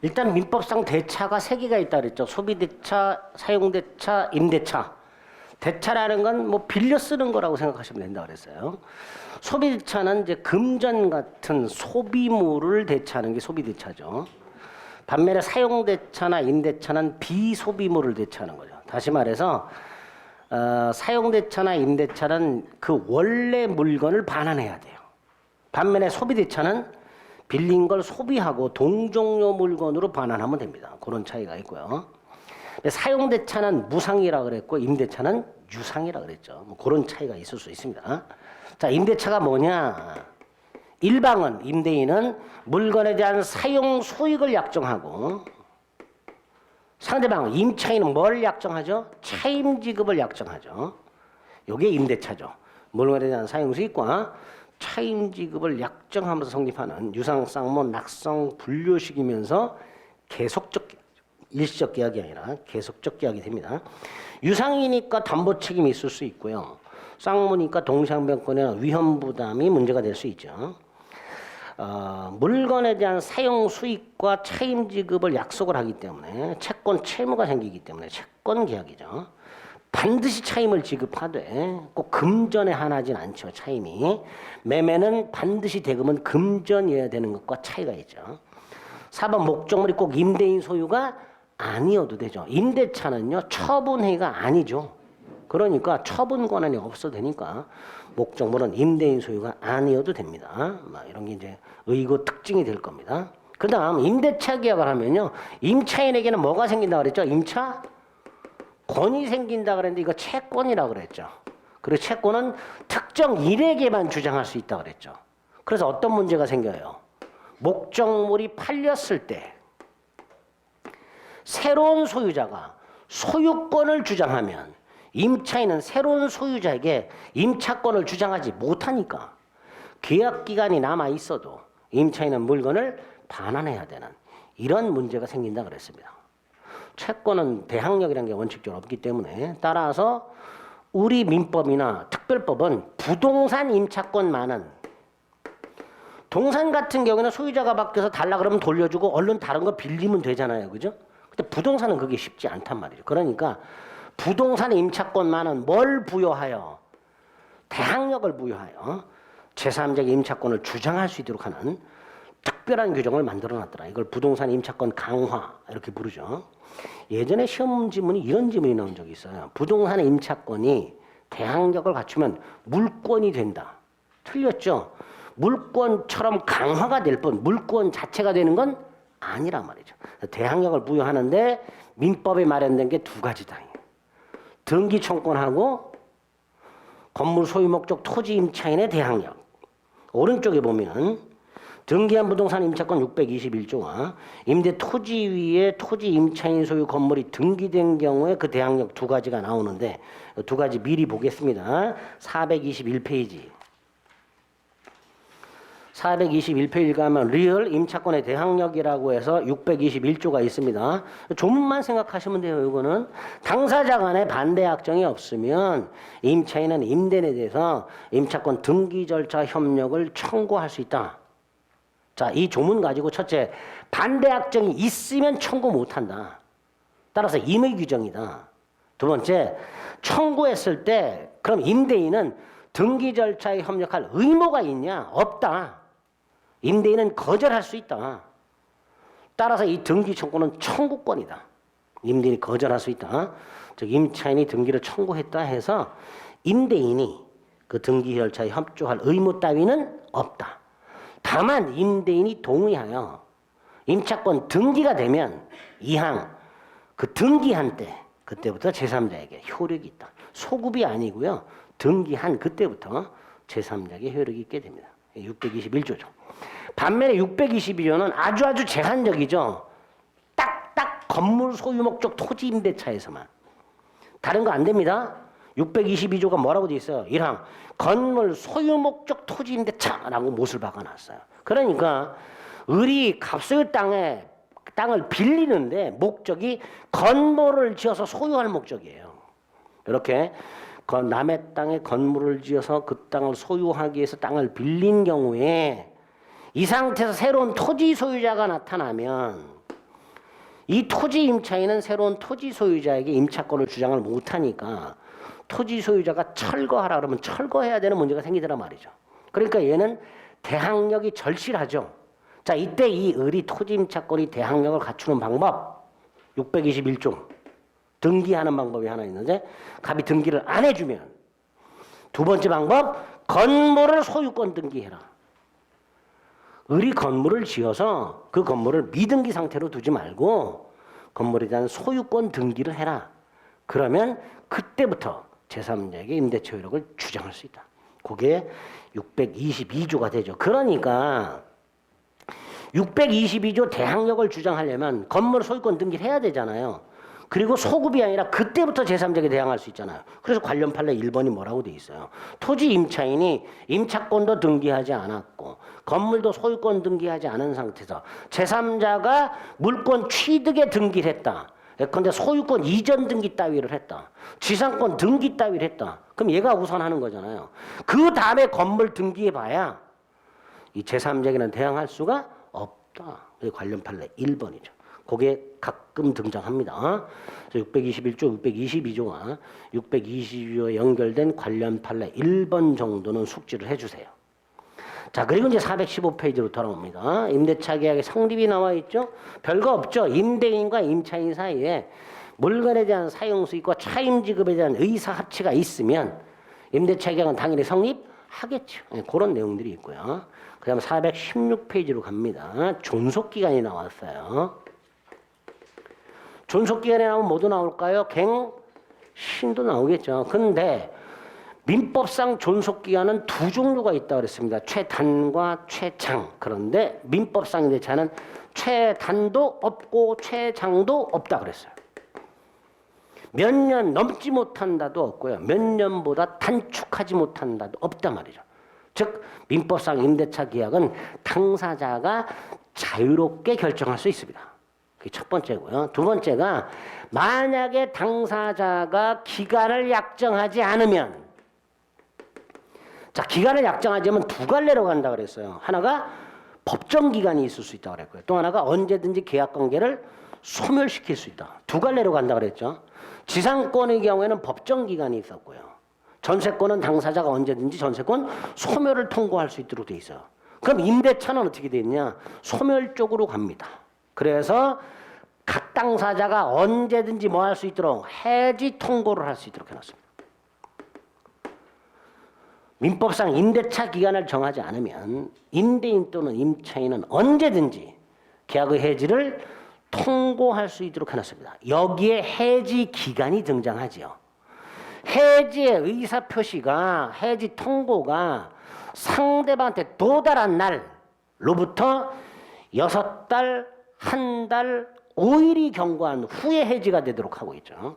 일단 민법상 대차가 세 개가 있다 그랬죠. 소비대차, 사용대차, 임대차. 대차라는 건 뭐 빌려 쓰는 거라고 생각하시면 된다 그랬어요. 소비대차는 이제 금전 같은 소비물을 대차하는 게 소비대차죠. 반면에 사용대차나 임대차는 비소비물을 대차하는 거죠. 다시 말해서 사용대차나 임대차는 그 원래 물건을 반환해야 돼요. 반면에 소비대차는 빌린 걸 소비하고 동종료 물건으로 반환하면 됩니다. 그런 차이가 있고요. 사용대차는 무상이라 그랬고 임대차는 유상이라 그랬죠. 뭐 그런 차이가 있을 수 있습니다. 자, 임대차가 뭐냐? 일방은 임대인은 물건에 대한 사용 수익을 약정하고 상대방은 임차인은 뭘 약정하죠? 차임 지급을 약정하죠. 이게 임대차죠. 물건에 대한 사용 수익과 차임 지급을 약정하면서 성립하는 유상, 쌍문, 낙성, 분료식이면서 계속적 일시적 계약이 아니라 계속적 계약이 됩니다. 유상이니까 담보 책임이 있을 수 있고요. 쌍무니까 동시항변권이나 위험 부담이 문제가 될 수 있죠. 물건에 대한 사용 수익과 차임 지급을 약속을 하기 때문에 채권 채무가 생기기 때문에 채권 계약이죠. 반드시 차임을 지급하되 꼭 금전에 한하진 않죠. 차임이. 매매는 반드시 대금은 금전이어야 되는 것과 차이가 있죠. 4번 목적물이 꼭 임대인 소유가 아니어도 되죠. 임대차는요 처분행위가 아니죠. 그러니까 처분 권한이 없어도 되니까 목적물은 임대인 소유가 아니어도 됩니다. 이런 게 이제 의거 특징이 될 겁니다. 그 다음 임대차 계약을 하면요 임차인에게는 뭐가 생긴다 그랬죠? 임차 권이 생긴다 그랬는데 이거 채권이라 그랬죠. 그리고 채권은 특정 일에게만 주장할 수 있다 그랬죠. 그래서 어떤 문제가 생겨요? 목적물이 팔렸을 때 새로운 소유자가 소유권을 주장하면 임차인은 새로운 소유자에게 임차권을 주장하지 못하니까 계약기간이 남아 있어도 임차인은 물건을 반환해야 되는 이런 문제가 생긴다 그랬습니다. 채권은 대항력이라는 게 원칙적으로 없기 때문에 따라서 우리 민법이나 특별법은 부동산 임차권만은 동산 같은 경우에는 소유자가 바뀌어서 달라 그러면 돌려주고 얼른 다른 거 빌리면 되잖아요. 그죠? 근데 부동산은 그게 쉽지 않단 말이죠. 그러니까 부동산 임차권만은 뭘 부여하여? 대항력을 부여하여 제3자의 임차권을 주장할 수 있도록 하는 특별한 규정을 만들어 놨더라. 이걸 부동산 임차권 강화 이렇게 부르죠. 예전에 시험 지문이 이런 지문이 나온 적이 있어요. 부동산 임차권이 대항력을 갖추면 물권이 된다. 틀렸죠? 물권처럼 강화가 될 뿐 물권 자체가 되는 건 아니란 말이죠. 대항력을 부여하는데 민법에 마련된 게 두 가지다. 등기청권하고 건물 소유 목적 토지 임차인의 대항력. 오른쪽에 보면 등기한 부동산 임차권 621조와 임대 토지 위에 토지 임차인 소유 건물이 등기된 경우에 그 대항력 두 가지가 나오는데 두 가지 미리 보겠습니다. 421페이지. 421페이지 가면 리얼 임차권의 대항력이라고 해서 621조가 있습니다. 조문만 생각하시면 돼요. 이거는 당사자 간에 반대 약정이 없으면 임차인은 임대인에 대해서 임차권 등기 절차 협력을 청구할 수 있다. 자, 이 조문 가지고 첫째, 반대 약정이 있으면 청구 못한다. 따라서 임의 규정이다. 두 번째, 청구했을 때 그럼 임대인은 등기 절차에 협력할 의무가 있냐? 없다. 임대인은 거절할 수 있다. 따라서 이 등기 청구는 청구권이다. 임대인이 거절할 수 있다. 즉 임차인이 등기를 청구했다 해서 임대인이 그 등기 절차에 협조할 의무 따위는 없다. 다만 임대인이 동의하여 임차권 등기가 되면 이항 그 등기한 때 그때부터 제3자에게 효력이 있다. 소급이 아니고요. 등기한 그때부터 제3자에게 효력이 있게 됩니다. 621조죠. 반면에 622조는 아주 제한적이죠. 딱딱 건물 소유 목적 토지 임대차에서만. 다른 거 안 됩니다. 622조가 뭐라고 돼 있어요? 1항 건물 소유 목적 토지 임대차라고 못을 박아놨어요. 그러니까 을이 갑소유 땅을 빌리는데 목적이 건물을 지어서 소유할 목적이에요. 이렇게 남의 땅에 건물을 지어서 그 땅을 소유하기 위해서 땅을 빌린 경우에 이 상태에서 새로운 토지 소유자가 나타나면 이 토지 임차인은 새로운 토지 소유자에게 임차권을 주장을 못하니까 토지 소유자가 철거하라 그러면 철거해야 되는 문제가 생기더란 말이죠. 그러니까 얘는 대항력이 절실하죠. 자, 이때 이 을이 토지 임차권이 대항력을 갖추는 방법 621조 등기하는 방법이 하나 있는데 갑이 등기를 안 해주면 두 번째 방법 건물을 소유권 등기해라. 을이 건물을 지어서 그 건물을 미등기 상태로 두지 말고 건물에 대한 소유권 등기를 해라. 그러면 그때부터 제3자에게 임대차 효력을 주장할 수 있다. 그게 622조가 되죠. 그러니까 622조 대항력을 주장하려면 건물 소유권 등기를 해야 되잖아요. 그리고 소급이 아니라 그때부터 제3자에게 대항할 수 있잖아요. 그래서 관련 판례 1번이 뭐라고 돼 있어요. 토지 임차인이 임차권도 등기하지 않았고 건물도 소유권 등기하지 않은 상태에서 제3자가 물권 취득에 등기를 했다. 예컨대 소유권 이전 등기 따위를 했다. 지상권 등기 따위를 했다. 그럼 얘가 우선하는 거잖아요. 그 다음에 건물 등기해봐야 이 제3자에게는 대항할 수가 없다. 관련 판례 1번이죠. 그게 가끔 등장합니다. 621조, 622조와 622조에 연결된 관련 판례 1번 정도는 숙지를 해주세요. 자, 그리고 이제 415페이지로 돌아옵니다. 임대차 계약의 성립이 나와 있죠. 별거 없죠. 임대인과 임차인 사이에 물건에 대한 사용 수익과 차임 지급에 대한 의사 합치가 있으면 임대차 계약은 당연히 성립하겠죠. 네, 그런 내용들이 있고요. 그다음 416페이지로 갑니다. 존속기간이 나왔어요. 존속기간에 나오면 뭐도 나올까요? 갱신도 나오겠죠. 근데 민법상 존속기간은 두 종류가 있다고 그랬습니다. 최단과 최장. 그런데 민법상 임대차는 최단도 없고 최장도 없다 그랬어요. 몇 년 넘지 못한다도 없고요. 몇 년보다 단축하지 못한다도 없단 말이죠. 즉 민법상 임대차 계약은 당사자가 자유롭게 결정할 수 있습니다. 그게 첫 번째고요. 두 번째가 만약에 당사자가 기간을 약정하지 않으면 자, 기간을 약정하지 않으면 두 갈래로 간다 그랬어요. 하나가 법정 기간이 있을 수 있다 그랬고요. 또 하나가 언제든지 계약 관계를 소멸시킬 수 있다. 두 갈래로 간다 그랬죠. 지상권의 경우에는 법정 기간이 있었고요. 전세권은 당사자가 언제든지 전세권 소멸을 통고할 수 있도록 돼 있어요. 그럼 임대차는 어떻게 돼 있냐? 소멸 쪽으로 갑니다. 그래서 각 당사자가 언제든지 뭐 할 수 있도록 해지 통고를 할 수 있도록 해놨습니다. 민법상 임대차 기간을 정하지 않으면 임대인 또는 임차인은 언제든지 계약의 해지를 통고할 수 있도록 해놨습니다. 여기에 해지 기간이 등장하지요. 해지의 의사표시가 해지 통고가 상대방한테 도달한 날로부터 6달, 1달, 5일이 경과한 후에 해지가 되도록 하고 있죠.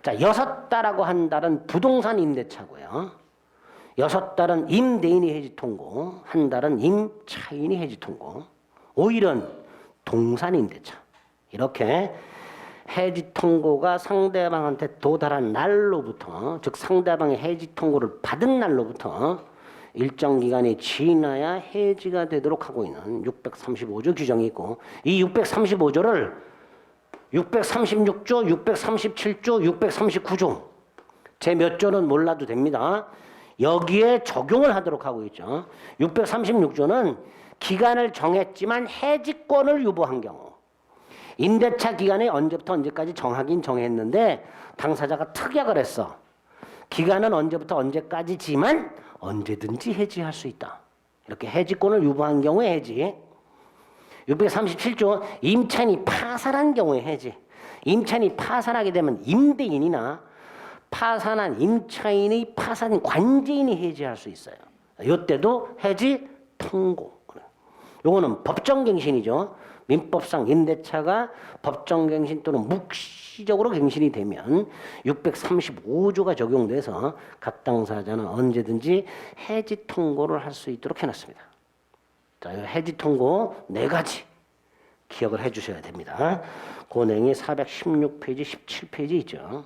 자, 6달하고 1달은 부동산 임대차고요. 6달은 임대인이 해지 통고, 1달은 임차인이 해지 통고, 5일은 동산 임대차. 이렇게 해지 통고가 상대방한테 도달한 날로부터, 즉 상대방의 해지 통고를 받은 날로부터 일정 기간이 지나야 해지가 되도록 하고 있는 635조 규정이 있고, 이 635조를 636조, 637조, 639조 제 몇 조는 몰라도 됩니다. 여기에 적용을 하도록 하고 있죠. 636조는 기간을 정했지만 해지권을 유보한 경우, 임대차 기간이 언제부터 언제까지 정하긴 정했는데 당사자가 특약을 했어. 기간은 언제부터 언제까지지만 언제든지 해지할 수 있다. 이렇게 해지권을 유보한 경우에 해지. 637조 임차인이 파산한 경우에 해지. 임차인이 파산하게 되면 임대인이나 파산한 임차인의 파산 관제인이 해지할 수 있어요. 이때도 해지 통고. 요거는 법정갱신이죠. 민법상 임대차가 법정갱신 또는 묵시적으로 갱신이 되면 635조가 적용돼서 각 당사자는 언제든지 해지 통고를 할 수 있도록 해놨습니다. 자, 해지 통고 4가지 기억을 해주셔야 됩니다. 그 내용이 416페이지, 17페이지 있죠.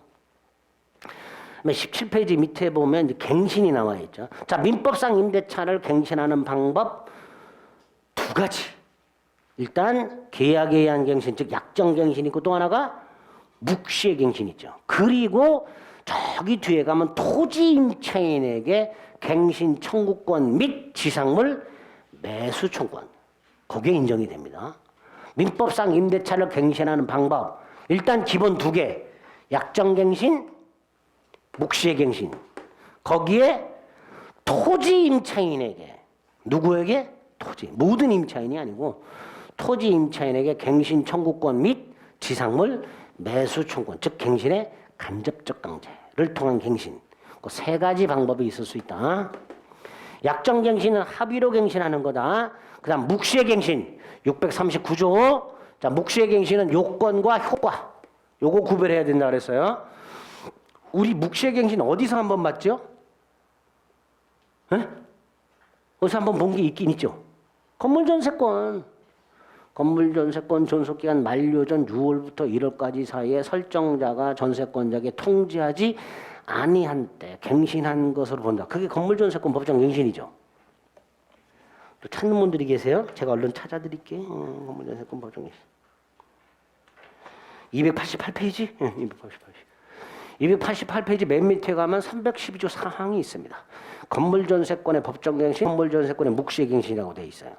17페이지 밑에 보면 이제 갱신이 나와 있죠. 자, 민법상 임대차를 갱신하는 방법 2가지. 일단 계약에 의한 갱신, 즉 약정갱신이 있고 또 하나가 묵시의 갱신이 있죠. 그리고 저기 뒤에 가면 토지 임차인에게 갱신 청구권 및 지상물 매수 청구권, 그게 인정이 됩니다. 민법상 임대차를 갱신하는 방법, 일단 기본 두 개, 약정갱신, 묵시의 갱신. 거기에 토지 임차인에게, 누구에게? 토지, 모든 임차인이 아니고 토지 임차인에게 갱신 청구권 및 지상물 매수 청구권, 즉 갱신의 간접적 강제를 통한 갱신. 그 세 가지 방법이 있을 수 있다. 약정 갱신은 합의로 갱신하는 거다. 그다음 묵시의 갱신 639조. 자, 묵시의 갱신은 요건과 효과, 요거 구별해야 된다 그랬어요. 우리 묵시의 갱신 어디서 한번 봤죠? 에? 어디서 한번 본 게 있긴 있죠. 건물전세권. 건물전세권 존속기간 만료 전 6월부터 1월까지 사이에 설정자가 전세권자에게 통지하지 아니한 때 갱신한 것으로 본다. 그게 건물전세권 법정 갱신이죠. 또 찾는 분들이 계세요? 제가 얼른 찾아드릴게요. 건물전세권 법정 갱신. 288페이지? 288페이지 맨 밑에 가면 312조 사항이 있습니다. 건물전세권의 법정갱신, 건물전세권의 묵시갱신이라고 되어 있어요.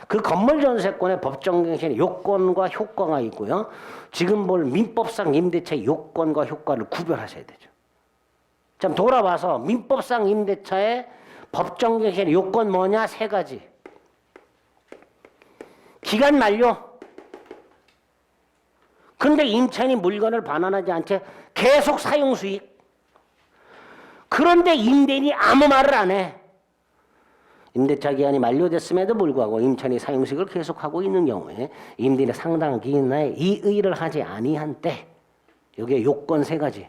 그 건물전세권의 법정갱신의 요건과 효과가 있고요. 지금 볼 민법상 임대차의 요건과 효과를 구별하셔야 되죠. 자, 돌아와서 민법상 임대차의 법정갱신의 요건 뭐냐? 세 가지. 기간 만료. 근데 임차인이 물건을 반환하지 않지 계속 사용 수익. 그런데 임대인이 아무 말을 안 해. 임대차 기한이 만료됐음에도 불구하고 임차인이 사용 수익을 계속하고 있는 경우에 임대인이 상당한 기간 내에 이의를 하지 아니한 때, 여기에 요건 세 가지.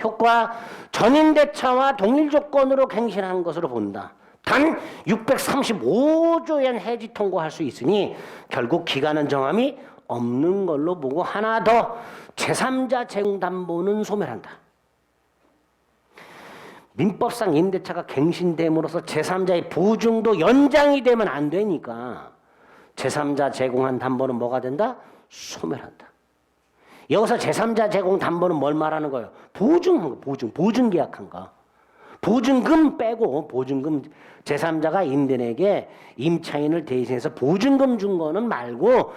효과, 전임대차와 동일 조건으로 갱신한 것으로 본다. 단 635조엔 해지 통고할 수 있으니 결국 기간은 정함이 없는 걸로 보고, 하나 더, 제3자 제공담보는 소멸한다. 민법상 임대차가 갱신됨으로써 제3자의 보증도 연장이 되면 안 되니까 제3자 제공한 담보는 뭐가 된다? 소멸한다. 여기서 제3자 제공 담보는 뭘 말하는 거예요? 보증한 거, 보증 계약한 거. 보증금 빼고, 보증금, 제3자가 임대인에게 임차인을 대신해서 보증금 준 거는 말고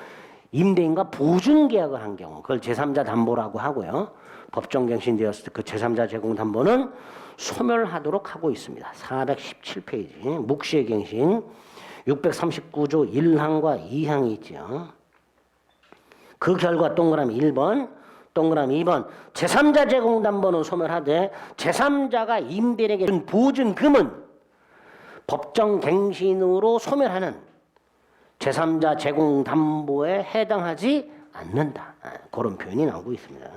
임대인과 보증 계약을 한 경우, 그걸 제3자 담보라고 하고요. 법정갱신되었을 때 그 제3자 제공 담보는 소멸하도록 하고 있습니다. 417페이지 묵시의 갱신 639조 1항과 2항이 있죠. 그 결과 동그라미 1번, 동그라미 2번, 제3자 제공 담보는 소멸하되 제3자가 임대인에게 준 보증금은 법정갱신으로 소멸하는 제3자 제공 담보에 해당하지 않는다. 그런 표현이 나오고 있습니다.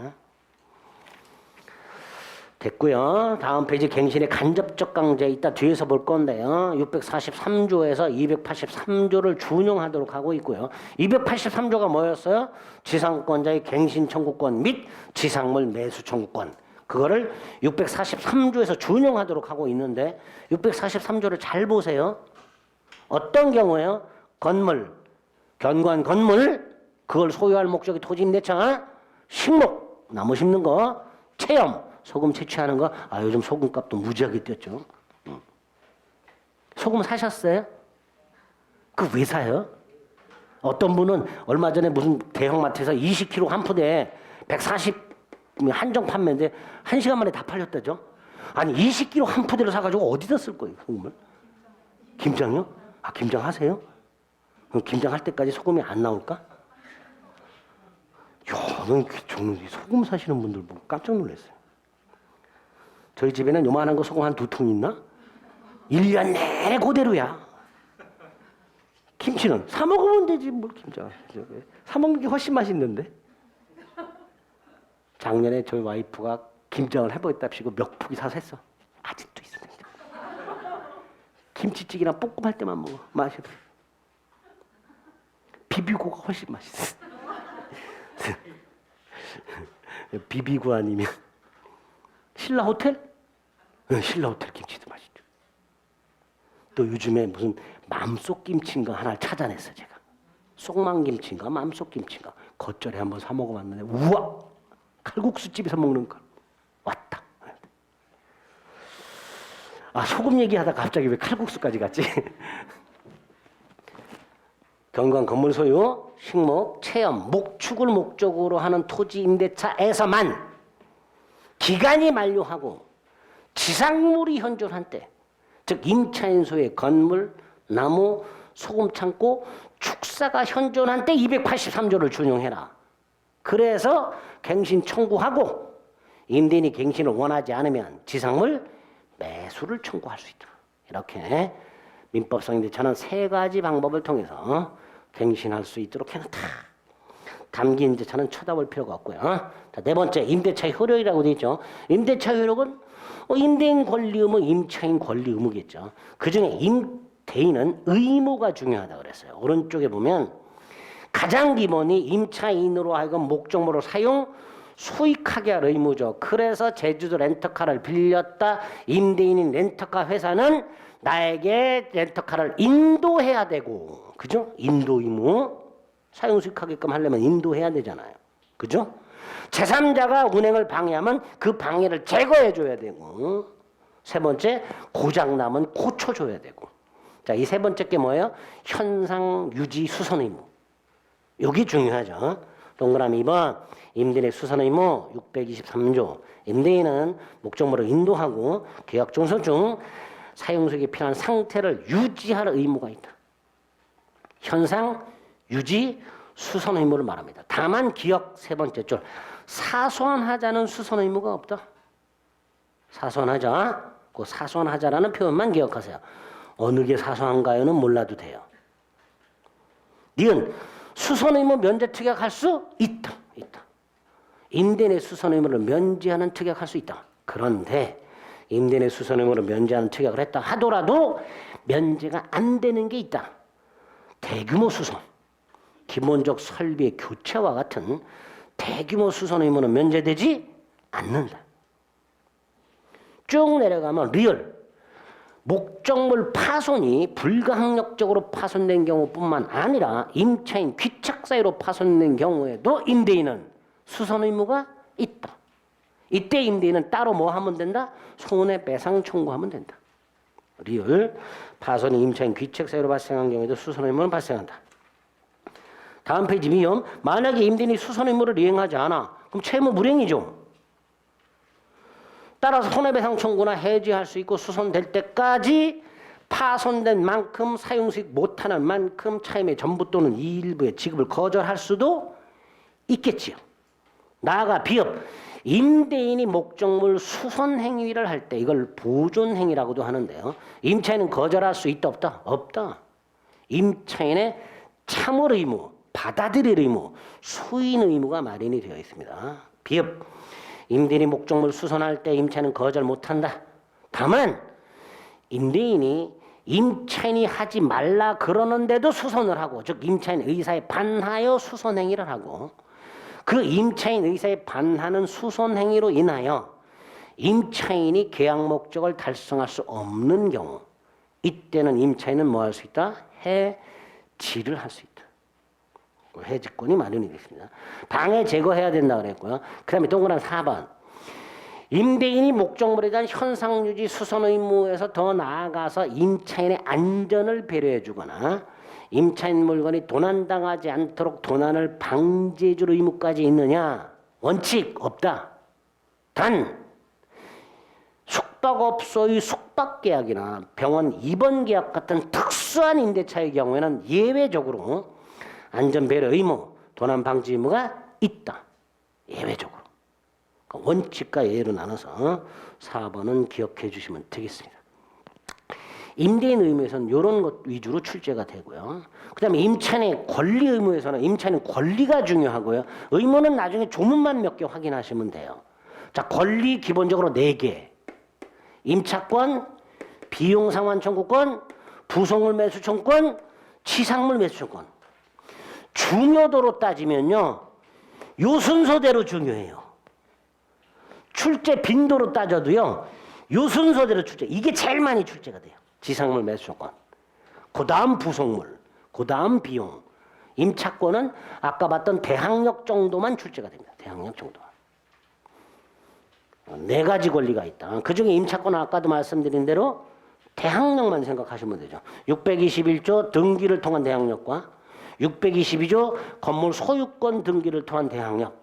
됐고요. 다음 페이지 갱신의 간접적 강제, 이따 뒤에서 볼 건데요. 643조에서 283조를 준용하도록 하고 있고요. 283조가 뭐였어요? 지상권자의 갱신 청구권 및 지상물 매수 청구권. 그거를 643조에서 준용하도록 하고 있는데 643조를 잘 보세요. 어떤 경우에요? 건물, 견고한 건물, 그걸 소유할 목적이 토지 임대차, 식목, 나무 심는 거, 체험, 소금 채취하는 거. 아, 요즘 소금값도 무지하게 뛰었죠. 소금 사셨어요? 그 왜 사요? 어떤 분은 얼마 전에 무슨 대형마트에서 20kg 한 푸대에 140 한정 판매인데 1시간 만에 다 팔렸다죠. 아니 20kg 한 푸대를 사가지고 어디다 쓸 거예요, 소금을? 김장요? 아, 김장 하세요? 그럼 김장할 때까지 소금이 안 나올까? 야, 소금 사시는 분들 보고 깜짝 놀랐어요. 저희 집에는 요만한 거 소금 한 2통 있나? 1년 내내 그대로야. 김치는 사 먹으면 되지 뭘 김장. 사 먹는 게 훨씬 맛있는데. 작년에 저희 와이프가 김장을 해보겠답시고 몇 포기 사서 했어. 아직도 있습니다. 김치찌개나 볶음할 때만 먹어. 맛이 없어. 비비고가 훨씬 맛있어. 비비고 아니면 신라 호텔? 신라 호텔 김치도 맛있죠. 또 요즘에 무슨 맘속 김치인가 하나를 찾아냈어 제가. 속만김치인가 맘속김치인가 겉절에 한번 사 먹어봤는데 우와 칼국수집에서 먹는 거 왔다. 아 소금 얘기하다 갑자기 왜 칼국수까지 갔지? 경관 건물 소유, 식목, 체험, 목축을 목적으로 하는 토지 임대차에서만 기간이 만료하고 지상물이 현존한 때, 즉 임차인 소유의 건물, 나무, 소금 창고, 축사가 현존한 때 283조를 준용해라. 그래서 갱신 청구하고 임대인이 갱신을 원하지 않으면 지상물 매수를 청구할 수 있다. 이렇게 민법상 임대차는 세 가지 방법을 통해서 갱신할 수 있도록 해놨다. 담기 임대차는 쳐다볼 필요가 없고요. 자, 네 번째 임대차 효력이라고 되어 있죠. 임대차 효력은 임대인 권리 의무, 임차인 권리 의무겠죠. 그중에 임대인은 의무가 중요하다 그랬어요. 오른쪽에 보면 가장 기본이 임차인으로 하여금 목적물로 사용 수익하게 할 의무죠. 그래서 제주도 렌터카를 빌렸다. 임대인인 렌터카 회사는 나에게 렌터카를 인도해야 되고, 그죠? 인도 의무. 사용 수익하게끔 하려면 인도해야 되잖아요. 그죠? 제3자가 운행을 방해하면 그 방해를 제거해 줘야 되고, 세 번째 고장나면 고쳐줘야 되고. 자, 이 세 번째 게 뭐예요? 현상 유지 수선 의무. 여기 중요하죠. 동그라미 2번 임대인의 수선 의무 623조. 임대인은 목적물을 인도하고 계약 종소 중 사용수에게 필요한 상태를 유지할 의무가 있다. 현상 유지 수선 의무를 말합니다. 다만 기억 세 번째 줄 사소한하자는 수선 의무가 없다. 사소한하자. 그 사소한하자라는 표현만 기억하세요. 어느 게 사소한가요는 몰라도 돼요. 니은 수선 의무 면제 특약할 수 있다. 임대인의 수선 의무를 면제하는 특약할 수 있다. 그런데 임대인의 수선 의무를 면제하는 특약을 했다 하더라도 면제가 안 되는 게 있다. 대규모 수선, 기본적 설비의 교체와 같은 대규모 수선 의무는 면제되지 않는다. 쭉 내려가면 리얼, 목적물 파손이 불가항력적으로 파손된 경우뿐만 아니라 임차인 귀착 사유로 파손된 경우에도 임대인은 수선 의무가 있다. 이때 임대인은 따로 뭐 하면 된다? 손해배상 청구하면 된다. 리얼, 파손이 임차인 귀착 사유로 발생한 경우에도 수선 의무는 발생한다. 다음 페이지 미음, 만약에 임대인이 수선 의무를 이행하지 않아, 그럼 채무 불이행이죠. 따라서 손해배상 청구나 해지할 수 있고 수선될 때까지 파손된 만큼 사용수익 못하는 만큼 차임의 전부 또는 일부의 지급을 거절할 수도 있겠지요. 나아가 비읍, 임대인이 목적물 수선 행위를 할 때 이걸 보존 행위라고도 하는데요. 임차인은 거절할 수 있다 없다? 없다. 임차인의 참을 의무, 받아들일 의무, 수인 의무가 마련이 되어 있습니다. 비읍, 임대인이 목적물 수선할 때 임차인은 거절 못한다. 다만 임대인이 임차인이 하지 말라 그러는데도 수선을 하고, 즉 임차인 의사에 반하여 수선 행위를 하고, 그 임차인 의사에 반하는 수선 행위로 인하여 임차인이 계약 목적을 달성할 수 없는 경우, 이때는 임차인은 뭐 할 수 있다? 해지를 할 수 있다. 해지권이 마련이 되어 있습니다. 방해 제거해야 된다 그랬고요. 그 다음에 동그란 4번. 임대인이 목적물에 대한 현상유지 수선 의무에서 더 나아가서 임차인의 안전을 배려해 주거나 임차인 물건이 도난당하지 않도록 도난을 방지해 줄 의무까지 있느냐? 원칙 없다. 단 숙박업소의 숙박계약이나 병원 입원 계약 같은 특수한 임대차의 경우에는 예외적으로 안전배려 의무, 도난방지 의무가 있다. 예외적으로. 원칙과 예외로 나눠서 4번은 기억해 주시면 되겠습니다. 임대인 의무에서는 이런 것 위주로 출제가 되고요. 그 다음에 임차인의 권리 의무에서는 임차인의 권리가 중요하고요. 의무는 나중에 조문만 몇 개 확인하시면 돼요. 자, 권리 기본적으로 4개. 임차권, 비용상환 청구권, 부속물 매수 청구권, 치상물 매수 청구권. 중요도로 따지면요, 요 순서대로 중요해요. 출제 빈도로 따져도요, 요 순서대로 출제. 이게 제일 많이 출제가 돼요. 지상물 매수 청구권. 그 다음 부속물, 그 다음 비용. 임차권은 아까 봤던 대항력 정도만 출제가 됩니다. 대항력 정도만. 네 가지 권리가 있다. 그중에 임차권은 아까도 말씀드린 대로 대항력만 생각하시면 되죠. 621조 등기를 통한 대항력과 622조 건물 소유권 등기를 통한 대항력.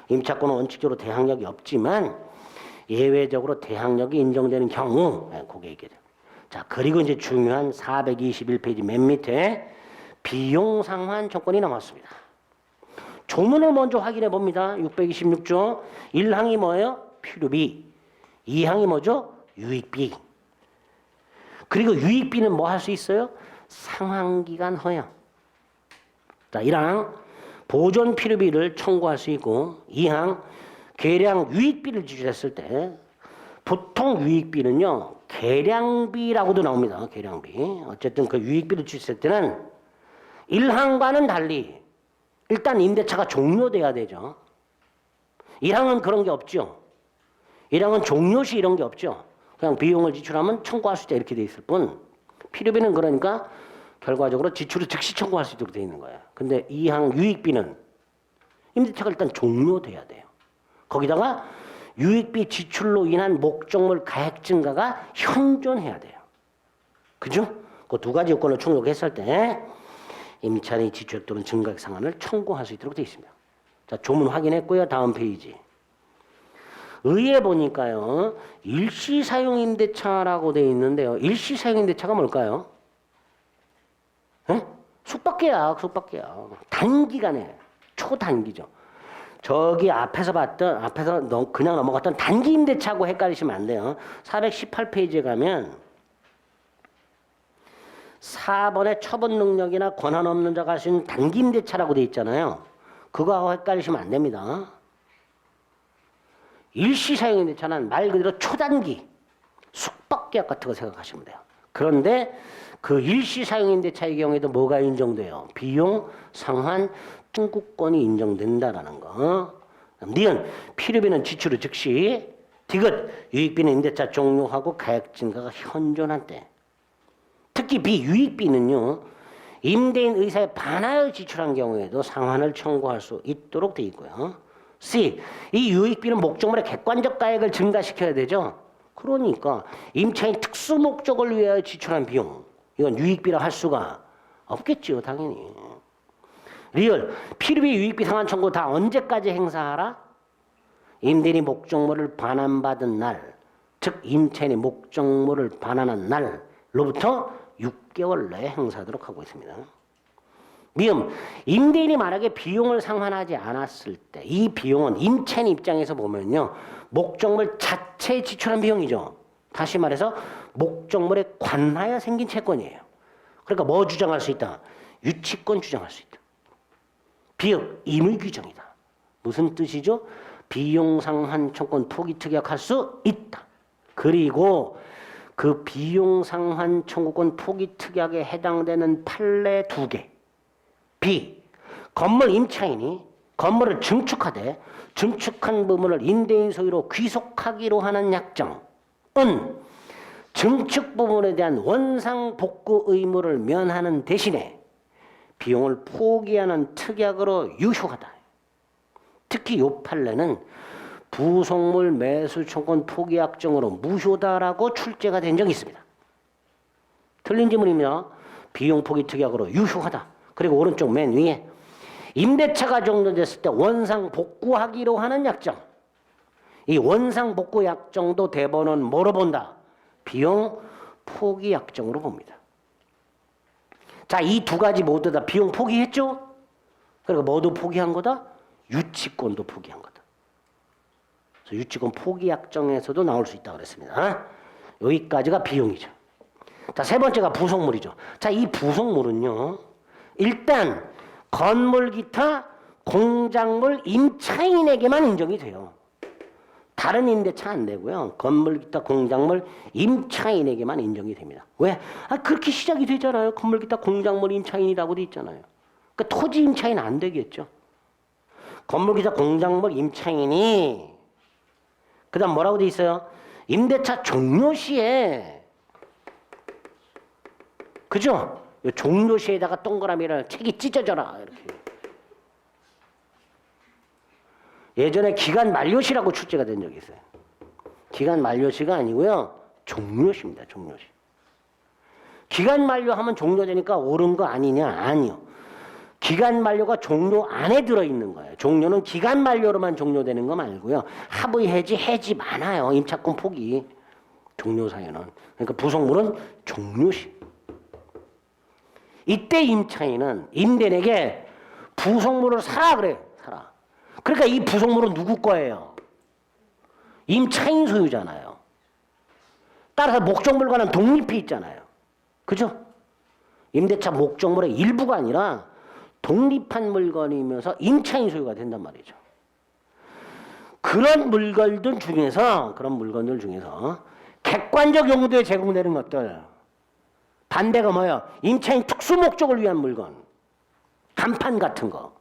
임차권은 원칙적으로 대항력이 없지만 예외적으로 대항력이 인정되는 경우 그게 이게 돼요. 자, 그리고 이제 중요한 421페이지 맨 밑에 비용 상환 조건이 남았습니다. 조문을 먼저 확인해 봅니다. 626조 1항이 뭐예요? 필요비. 2항이 뭐죠? 유익비. 그리고 유익비는 뭐 할 수 있어요? 상환기간 허용. 자, 1항 보존 필요비를 청구할 수 있고 2항 계량 유익비를 지출했을 때 보통 유익비는요. 계량비라고도 나옵니다. 계량비. 어쨌든 그 유익비를 지출했을 때는 1항과는 달리 일단 임대차가 종료돼야 되죠. 1항은 그런 게 없죠. 1항은 종료시 이런 게 없죠. 그냥 비용을 지출하면 청구할 수 있다 이렇게 돼 있을 뿐 필요비는 그러니까 결과적으로 지출을 즉시 청구할 수 있도록 돼 있는 거예요. 근데 2항 유익비는 임대차가 일단 종료돼야 돼요. 거기다가 유익비 지출로 인한 목적물 가액 증가가 현존해야 돼요. 그죠? 그 두 가지 요건을 충족했을 때 임차인이 지출 또는 증가액 상한을 청구할 수 있도록 되어 있습니다. 자, 조문 확인했고요. 다음 페이지. 의에 보니까요. 일시사용임대차라고 되어 있는데요. 일시사용임대차가 뭘까요? 숙박계약, 숙박계약. 단기간에, 초단기죠. 저기 앞에서 그냥 넘어갔던 단기임대차하고 헷갈리시면 안 돼요. 418페이지에 가면 4번에 처분 능력이나 권한 없는 자가 할 수 있는 단기임대차라고 되어 있잖아요. 그거하고 헷갈리시면 안 됩니다. 일시사용임대차는 말 그대로 초단기 숙박계약 같은 거 생각하시면 돼요. 그런데 그 일시사용임대차의 경우에도 뭐가 인정돼요? 비용, 상환, 청구권이 인정된다라는 거. 니은 필요비는 지출 후 즉시, 디귿 유익비는 임대차 종료하고 가액 증가가 현존한 때. 특히 비유익비는요. 임대인 의사에 반하여 지출한 경우에도 상환을 청구할 수 있도록 돼 있고요. C. 이 유익비는 목적물의 객관적 가액을 증가시켜야 되죠. 그러니까 임차인 특수 목적을 위하여 지출한 비용. 이건 유익비라 할 수가 없겠죠. 당연히. 리얼. 필요비 유익비 상환 청구 다 언제까지 행사하라? 임대인이 목적물을 반환받은 날. 즉 임차인이 목적물을 반환한 날로부터 6개월 내에 행사하도록 하고 있습니다. 미음. 임대인이 만약에 비용을 상환하지 않았을 때 이 비용은 임차인 입장에서 보면요. 목적물 자체에 지출한 비용이죠. 다시 말해서 목적물에 관하여 생긴 채권이에요. 그러니까 뭐 주장할 수 있다? 유치권 주장할 수 있다. 비읍 임의 규정이다. 무슨 뜻이죠? 비용 상환 청구권 포기 특약할 수 있다. 그리고 그 비용 상환 청구권 포기 특약에 해당되는 판례 2개. B. 건물 임차인이 건물을 증축하되 증축한 부분을 임대인 소유로 귀속하기로 하는 약정은 증축 부분에 대한 원상 복구 의무를 면하는 대신에 비용을 포기하는 특약으로 유효하다. 특히 이 판례는 부속물 매수 청구권 포기 약정으로 무효다라고 출제가 된 적이 있습니다. 틀린 지문이며 비용 포기 특약으로 유효하다. 그리고 오른쪽 맨 위에 임대차가 종료됐을 때 원상 복구하기로 하는 약정. 이 원상 복구 약정도 대법원은 뭐로 본다? 비용 포기 약정으로 봅니다. 자, 이 두 가지 모두 다 비용 포기했죠? 그리고 뭐도 포기한 거다? 유치권도 포기한 거다. 그래서 유치권 포기 약정에서도 나올 수 있다고 그랬습니다. 여기까지가 비용이죠. 자, 세 번째가 부속물이죠. 자, 이 부속물은요. 일단 건물 기타 공작물 임차인에게만 인정이 돼요. 다른 임대차 안 되고요. 건물 기타 공작물 임차인에게만 인정이 됩니다. 왜? 그렇게 시작이 되잖아요. 건물 기타 공작물 임차인이라고 돼 있잖아요. 그러니까 토지 임차인 안 되겠죠. 건물 기타 공작물 임차인이 그다음 뭐라고 돼 있어요? 임대차 종료 시에 그죠? 요 종료시에다가 동그라미를 책이 찢어져라 이렇게. 예전에 기간 만료시라고 출제가 된 적이 있어요. 기간 만료시가 아니고요. 종료시입니다. 종료시. 기간 만료하면 종료되니까 옳은 거 아니냐? 아니요. 기간 만료가 종료 안에 들어있는 거예요. 종료는 기간 만료로만 종료되는 거 말고요. 합의 해지 많아요. 임차권 포기. 종료 사유는. 그러니까 부속물은 종료시. 이때 임차인은 임대인에게 부속물을 사라 그래요. 사라. 그러니까 이 부속물은 누구 거예요? 임차인 소유잖아요. 따라서 목적물과는 독립이 있잖아요. 그죠? 임대차 목적물의 일부가 아니라 독립한 물건이면서 임차인 소유가 된단 말이죠. 그런 물건들 중에서 객관적 용도에 제공되는 것들, 반대가 뭐예요? 임차인 특수 목적을 위한 물건, 간판 같은 거,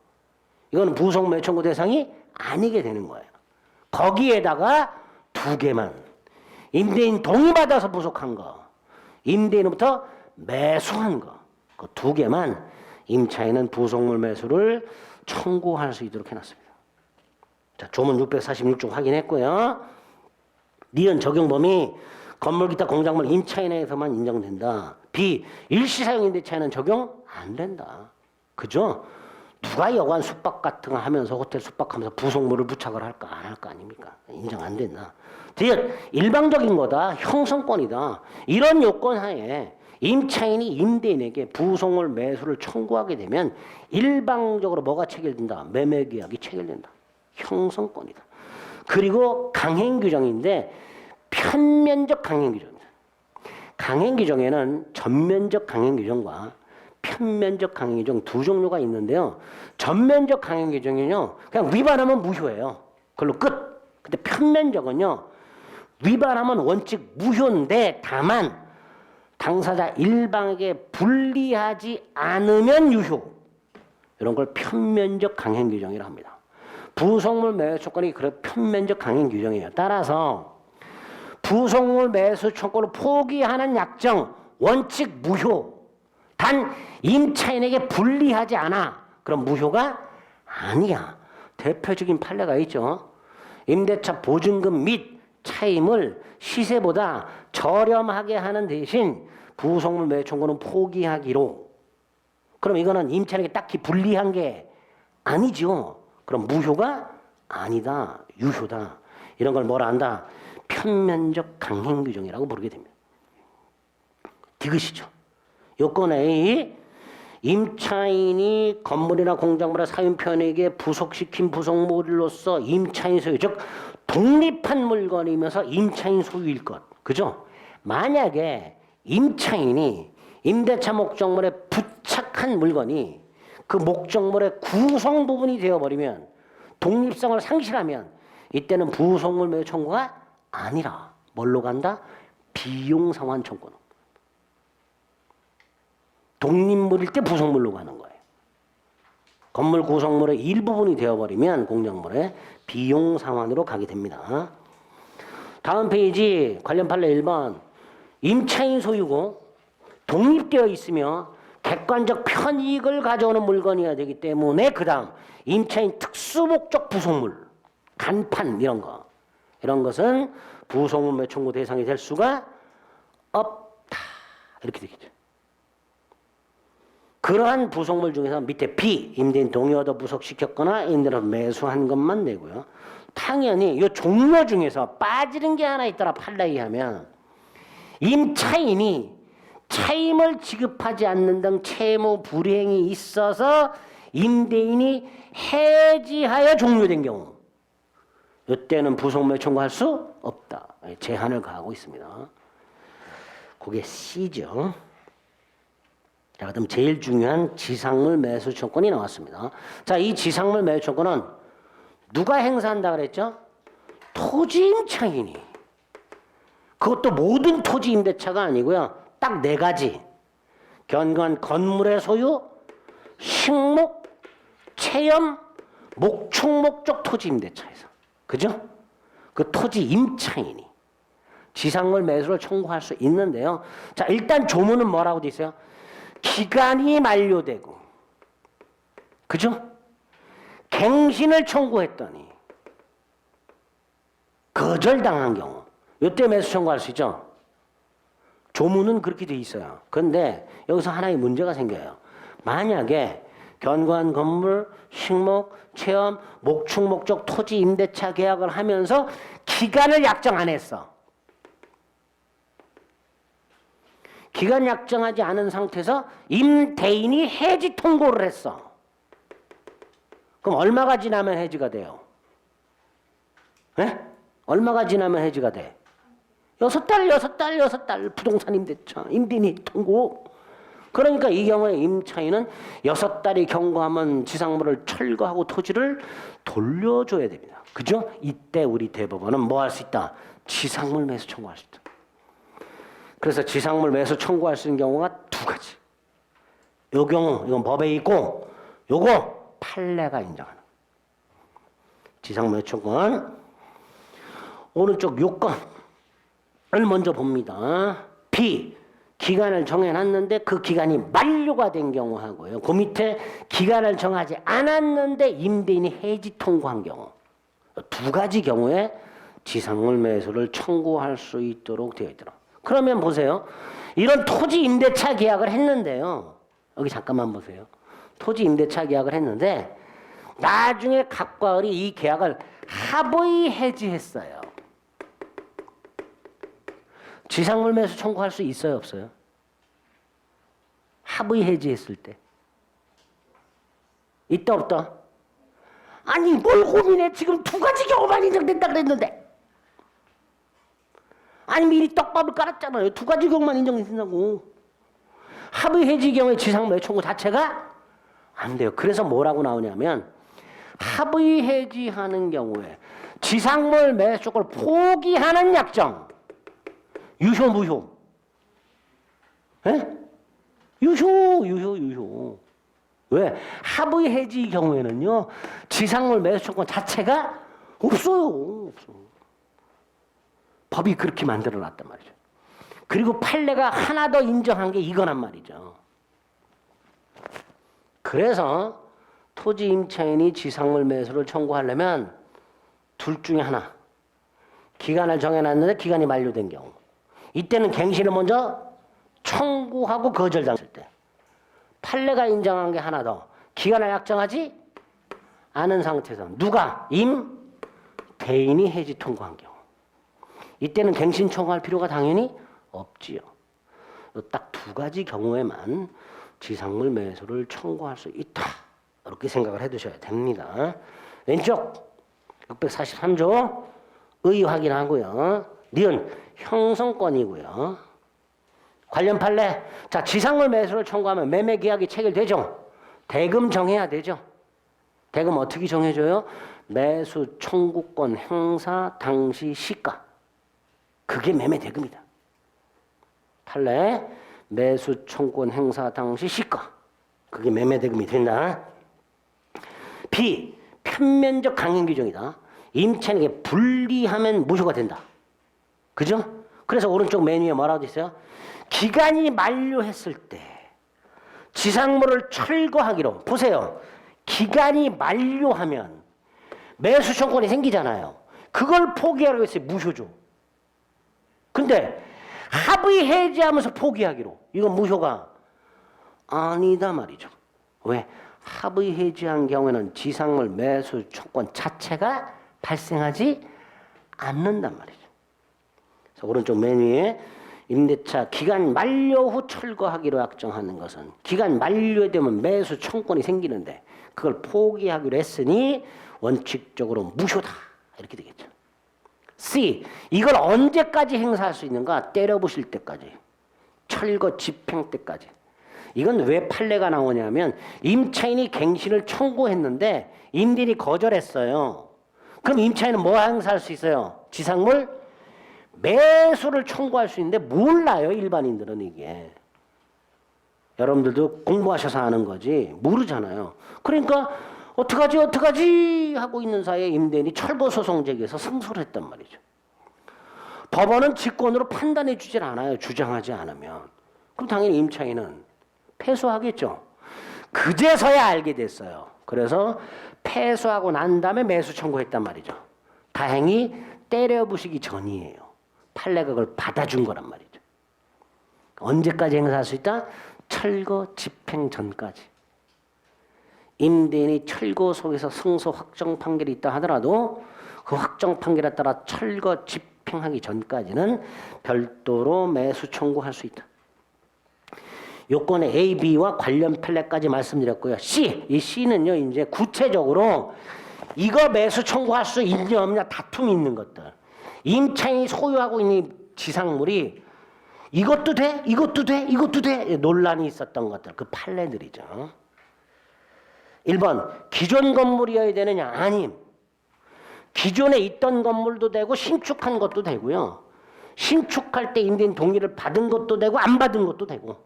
이거는 부속물 청구 대상이 아니게 되는 거예요. 거기에다가 두 개만, 임대인 동의받아서 부속한 거, 임대인으로부터 매수한 거, 그 두 개만 임차인은 부속물 매수를 청구할 수 있도록 해놨습니다. 자, 조문 646조 확인했고요. 니은 적용 범위 건물 기타 공작물 임차인에서만 인정된다. B. 일시사용 임대차에는 적용 안 된다. 그죠? 누가 여관 숙박 같은 거 하면서 호텔 숙박하면서 부속물을 부착을 할까 안 할까 아닙니까? 인정 안 된다. 디귿 일방적인 거다. 형성권이다. 이런 요건 하에 임차인이 임대인에게 부속물 매수를 청구하게 되면 일방적으로 뭐가 체결된다? 매매계약이 체결된다. 형성권이다. 그리고 강행규정인데 편면적 강행규정입니다. 강행규정에는 전면적 강행규정과 편면적 강행규정 두 종류가 있는데요. 전면적 강행규정은요, 그냥 위반하면 무효예요. 그걸로 끝. 근데 편면적은요, 위반하면 원칙 무효인데 다만 당사자 일방에게 불리하지 않으면 유효. 이런 걸 편면적 강행규정이라고 합니다. 부속물 매수 조건이 그런 편면적 강행규정이에요. 따라서 부속물 매수 청구를 포기하는 약정 원칙 무효. 단 임차인에게 불리하지 않아. 그럼 무효가 아니야. 대표적인 판례가 있죠. 임대차 보증금 및 차임을 시세보다 저렴하게 하는 대신 부속물 매수 청구는 포기하기로. 그럼 이거는 임차인에게 딱히 불리한 게 아니죠. 그럼 무효가 아니다. 유효다. 이런 걸 뭐라 한다? 편면적 강행규정이라고 부르게 됩니다. 디귿이죠. 요건 A. 임차인이 건물이나 공작물의 사용편에게 부속시킨 부속물로서 임차인 소유, 즉 독립한 물건이면서 임차인 소유일 것. 그죠? 만약에 임차인이 임대차 목적물에 부착한 물건이 그 목적물의 구성 부분이 되어버리면 독립성을 상실하면 이때는 부속물 매수 청구가 아니라 뭘로 간다? 비용상환 청구는. 독립물일 때 부속물로 가는 거예요. 건물 구성물의 일부분이 되어버리면 공작물의 비용상환으로 가게 됩니다. 다음 페이지 관련 판례 1번. 임차인 소유고 독립되어 있으며 객관적 편익을 가져오는 물건이어야 되기 때문에 그 다음 임차인 특수목적 부속물, 간판 이런 거. 이런 것은 부속물 매수 청구 대상이 될 수가 없다. 이렇게 되겠죠. 그러한 부속물 중에서 밑에 B, 임대인 동의 얻어 부속시켰거나 임대인으로 매수한 것만 내고요. 당연히 이 종료 중에서 빠지는 게 하나 있더라. 판례에 하면 임차인이 차임을 지급하지 않는 등 채무 불이행이 있어서 임대인이 해지하여 종료된 경우 이때는 부속물 청구할 수 없다. 제한을 가하고 있습니다. 그게 C죠. 자, 그다음 제일 중요한 지상물 매수 청구권이 나왔습니다. 자, 이 지상물 매수 청구는 누가 행사한다 그랬죠? 토지 임차인이. 그것도 모든 토지 임대차가 아니고요. 딱 네 가지. 견고한 건물의 소유, 식목, 체험, 목축 목적 토지 임대차에서. 그죠? 그 토지 임차인이 지상물 매수를 청구할 수 있는데요. 자, 일단 조문은 뭐라고 돼 있어요? 기간이 만료되고, 그죠? 갱신을 청구했더니 거절당한 경우, 이때 매수 청구할 수 있죠? 조문은 그렇게 돼 있어요. 그런데 여기서 하나의 문제가 생겨요. 만약에 견고한 건물, 식목, 체험, 목축, 목적, 토지, 임대차 계약을 하면서 기간을 약정 안 했어. 기간 약정하지 않은 상태에서 임대인이 해지 통고를 했어. 그럼 얼마가 지나면 해지가 돼요? 네? 얼마가 지나면 해지가 돼? 6달 부동산 임대차, 임대인이 통고. 그러니까 이 경우에 임차인은 6달이 경과하면 지상물을 철거하고 토지를 돌려줘야 됩니다. 그죠? 이때 우리 대법원은 뭐 할 수 있다? 지상물 매수 청구할 수 있다. 그래서 지상물 매수 청구할 수 있는 경우가 두 가지. 요 경우, 이건 법에 있고, 요거 판례가 인정하는. 지상물 매수 청구는 오른쪽 요건을 먼저 봅니다. B. 기간을 정해놨는데 그 기간이 만료가 된 경우 하고요. 그 밑에 기간을 정하지 않았는데 임대인이 해지 통고한 경우. 두 가지 경우에 지상물 매수를 청구할 수 있도록 되어 있더라. 그러면 보세요. 이런 토지 임대차 계약을 했는데요. 여기 잠깐만 보세요. 토지 임대차 계약을 했는데 나중에 갑과 을이 이 계약을 합의 해지했어요. 지상물 매수 청구할 수 있어요, 없어요? 합의 해지했을 때. 있다, 없다? 아니, 뭘 고민해? 지금 두 가지 경우만 인정된다 그랬는데. 아니, 미리 떡밥을 깔았잖아요. 두 가지 경우만 인정된다고. 합의 해지 경우에 지상물 매수 청구 자체가 안 돼요. 그래서 뭐라고 나오냐면 합의 해지하는 경우에 지상물 매수를 포기하는 약정. 유효, 무효? 예? 유효. 왜? 합의 해지 경우에는요, 지상물 매수 조건 자체가 없어요. 법이 그렇게 만들어 놨단 말이죠. 그리고 판례가 하나 더 인정한 게 이거란 말이죠. 그래서 토지 임차인이 지상물 매수를 청구하려면 둘 중에 하나. 기간을 정해놨는데 기간이 만료된 경우. 이때는 갱신을 먼저 청구하고 거절당했을 때. 판례가 인정한 게 하나 더. 기간을 약정하지 않은 상태에서 누가? 임대인이 해지 통고한 경우. 이때는 갱신 청구할 필요가 당연히 없지요. 딱 두 가지 경우에만 지상물 매수를 청구할 수 있다. 이렇게 생각을 해두셔야 됩니다. 왼쪽 643조 의 확인하고요. 니은 형성권이고요. 관련 판례. 자, 지상물 매수를 청구하면 매매 계약이 체결되죠. 대금 정해야 되죠. 대금 어떻게 정해줘요? 매수 청구권 행사 당시 시가. 그게 매매 대금이다. 판례. 매수 청구권 행사 당시 시가. 그게 매매 대금이 된다. B. 편면적 강행 규정이다. 임차인에게 불리하면 무효가 된다. 그죠? 그래서 오른쪽 맨 위에 뭐라고 돼 있어요? 기간이 만료했을 때 지상물을 철거하기로. 보세요. 기간이 만료하면 매수 청구권이 생기잖아요. 그걸 포기하라고 했어요. 무효죠. 근데 합의 해지하면서 포기하기로. 이건 무효가 아니다 말이죠. 왜? 합의 해지한 경우에는 지상물 매수 청구권 자체가 발생하지 않는단 말이죠. 그래서 오른쪽 맨 위에 임대차 기간 만료 후 철거하기로 약정하는 것은 기간 만료되면 매수 청구권이 생기는데 그걸 포기하기로 했으니 원칙적으로 무효다. 이렇게 되겠죠. C. 이걸 언제까지 행사할 수 있는가? 때려부실 때까지. 철거 집행 때까지. 이건 왜 판례가 나오냐면 임차인이 갱신을 청구했는데 임대인이 거절했어요. 그럼 임차인은 뭐 행사할 수 있어요? 지상물 매수를 청구할 수 있는데 몰라요. 일반인들은 이게. 여러분들도 공부하셔서 아는 거지 모르잖아요. 그러니까 어떡하지 하고 있는 사이에 임대인이 철거소송 제기해서 승소를 했단 말이죠. 법원은 직권으로 판단해 주질 않아요. 주장하지 않으면. 그럼 당연히 임차인은 패소하겠죠. 그제서야 알게 됐어요. 그래서 패소하고 난 다음에 매수 청구했단 말이죠. 다행히 때려 부시기 전이에요. 판례가 그걸 받아준 거란 말이죠. 언제까지 행사할 수 있다? 철거 집행 전까지. 임대인이 철거 속에서 승소 확정 판결이 있다 하더라도 그 확정 판결에 따라 철거 집행하기 전까지는 별도로 매수 청구할 수 있다. 요건의 A, B와 관련 판례까지 말씀드렸고요. C, 이 C는요, 이제 구체적으로 이거 매수 청구할 수 있냐 없냐 다툼이 있는 것들. 임차인이 소유하고 있는 지상물이 이것도 돼? 이것도 돼? 이것도 돼? 논란이 있었던 것들. 그 판례들이죠. 1번, 기존 건물이어야 되느냐? 아님. 기존에 있던 건물도 되고 신축한 것도 되고요. 신축할 때 임대인 동의를 받은 것도 되고 안 받은 것도 되고.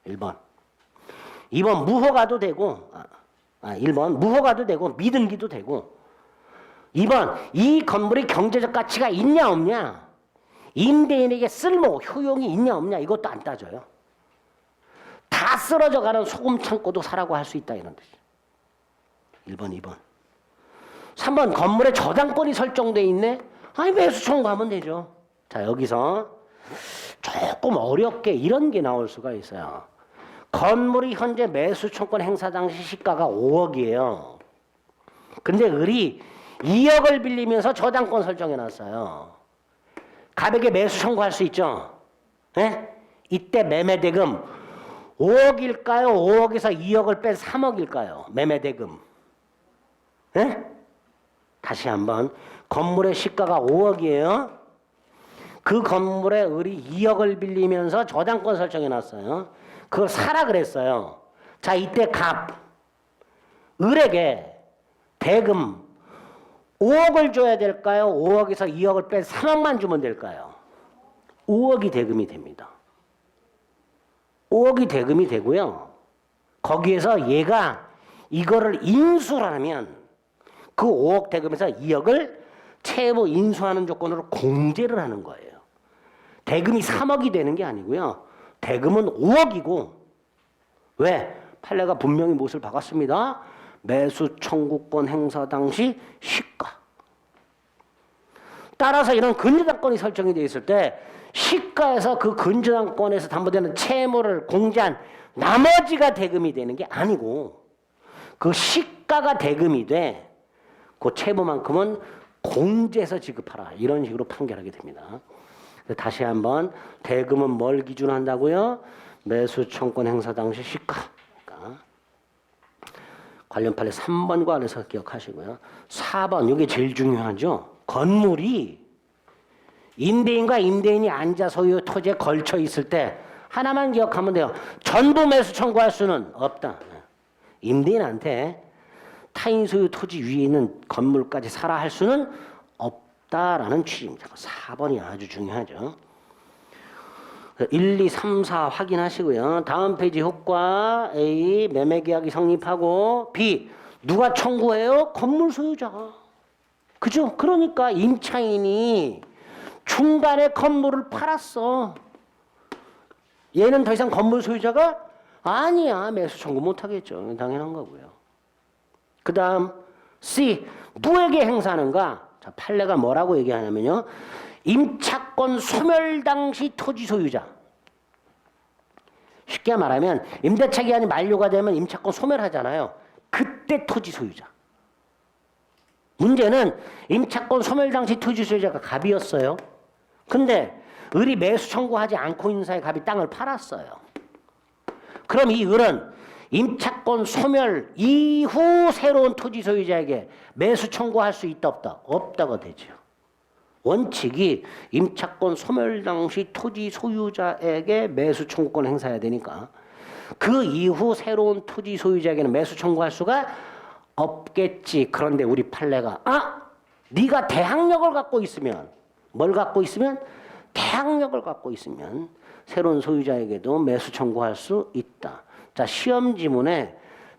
1번. 2번, 무허가도 되고 1번, 무허가도 되고 미등기도 되고. 2번, 이 건물이 경제적 가치가 있냐 없냐, 임대인에게 쓸모, 효용이 있냐 없냐, 이것도 안 따져요. 다 쓰러져가는 소금 창고도 사라고 할 수 있다 이런 뜻이죠. 1번, 2번. 3번, 건물에 저당권이 설정돼 있네. 아니 매수 청구하면 되죠. 자, 여기서 조금 어렵게 이런 게 나올 수가 있어요. 건물이 현재 매수 청구권 행사 당시 시가가 5억이에요. 근데 을이 2억을 빌리면서 저당권 설정해 놨어요. 가백에 매수 청구할 수 있죠. 네? 이때 매매대금 5억일까요? 5억에서 2억을 뺀 3억일까요? 매매대금. 네? 다시 한번, 건물의 시가가 5억이에요. 그 건물에 을이 2억을 빌리면서 저당권 설정해 놨어요. 그걸 사라 그랬어요. 자, 이때 을에게 대금 5억을 줘야 될까요? 5억에서 2억을 뺀 3억만 주면 될까요? 5억이 대금이 됩니다. 5억이 대금이 되고요. 거기에서 얘가 이거를 인수를 하면 그 5억 대금에서 2억을 채무 인수하는 조건으로 공제를 하는 거예요. 대금이 3억이 되는 게 아니고요. 대금은 5억이고, 왜? 판례가 분명히 무엇을 박았습니다. 매수 청구권 행사 당시 시가. 따라서 이런 근저당권이 설정이 되어 있을 때 시가에서 그 근저당권에서 담보되는 채무를 공제한 나머지가 대금이 되는 게 아니고, 그 시가가 대금이 돼 그 채무만큼은 공제해서 지급하라, 이런 식으로 판결하게 됩니다. 다시 한번, 대금은 뭘 기준으로 한다고요? 매수 청구권 행사 당시 시가. 관련 판례 3번 관해서 기억하시고요. 4번, 이게 제일 중요하죠. 건물이 임대인과 임대인이 앉아 소유 토지에 걸쳐 있을 때 하나만 기억하면 돼요. 전부 매수 청구할 수는 없다. 임대인한테 타인 소유 토지 위에 있는 건물까지 사라 할 수는 없다라는 취지입니다. 4번이 아주 중요하죠. 1, 2, 3, 4 확인하시고요. 다음 페이지 효과 A, 매매계약이 성립하고 B, 누가 청구해요? 건물 소유자가. 그죠? 그러니까 임차인이 중간에 건물을 팔았어. 얘는 더 이상 건물 소유자가 아니야. 매수 청구 못하겠죠. 당연한 거고요. 그 다음 C, 누구에게 행사하는가? 자, 판례가 뭐라고 얘기하냐면요. 임차권 소멸 당시 토지 소유자. 쉽게 말하면 임대차 기한이 만료가 되면 임차권 소멸하잖아요. 그때 토지 소유자. 문제는 임차권 소멸 당시 토지 소유자가 갑이었어요. 근데 을이 매수 청구하지 않고 있는 사이에 갑이 땅을 팔았어요. 그럼 이 을은 임차권 소멸 이후 새로운 토지 소유자에게 매수 청구할 수 있다 없다? 없다가 되죠. 원칙이 임차권 소멸 당시 토지 소유자에게 매수 청구권 행사해야 되니까 그 이후 새로운 토지 소유자에게는 매수 청구할 수가 없겠지. 그런데 우리 판례가 네가 대항력을 갖고 있으면, 뭘 갖고 있으면? 대항력을 갖고 있으면 새로운 소유자에게도 매수 청구할 수 있다. 자, 시험 지문에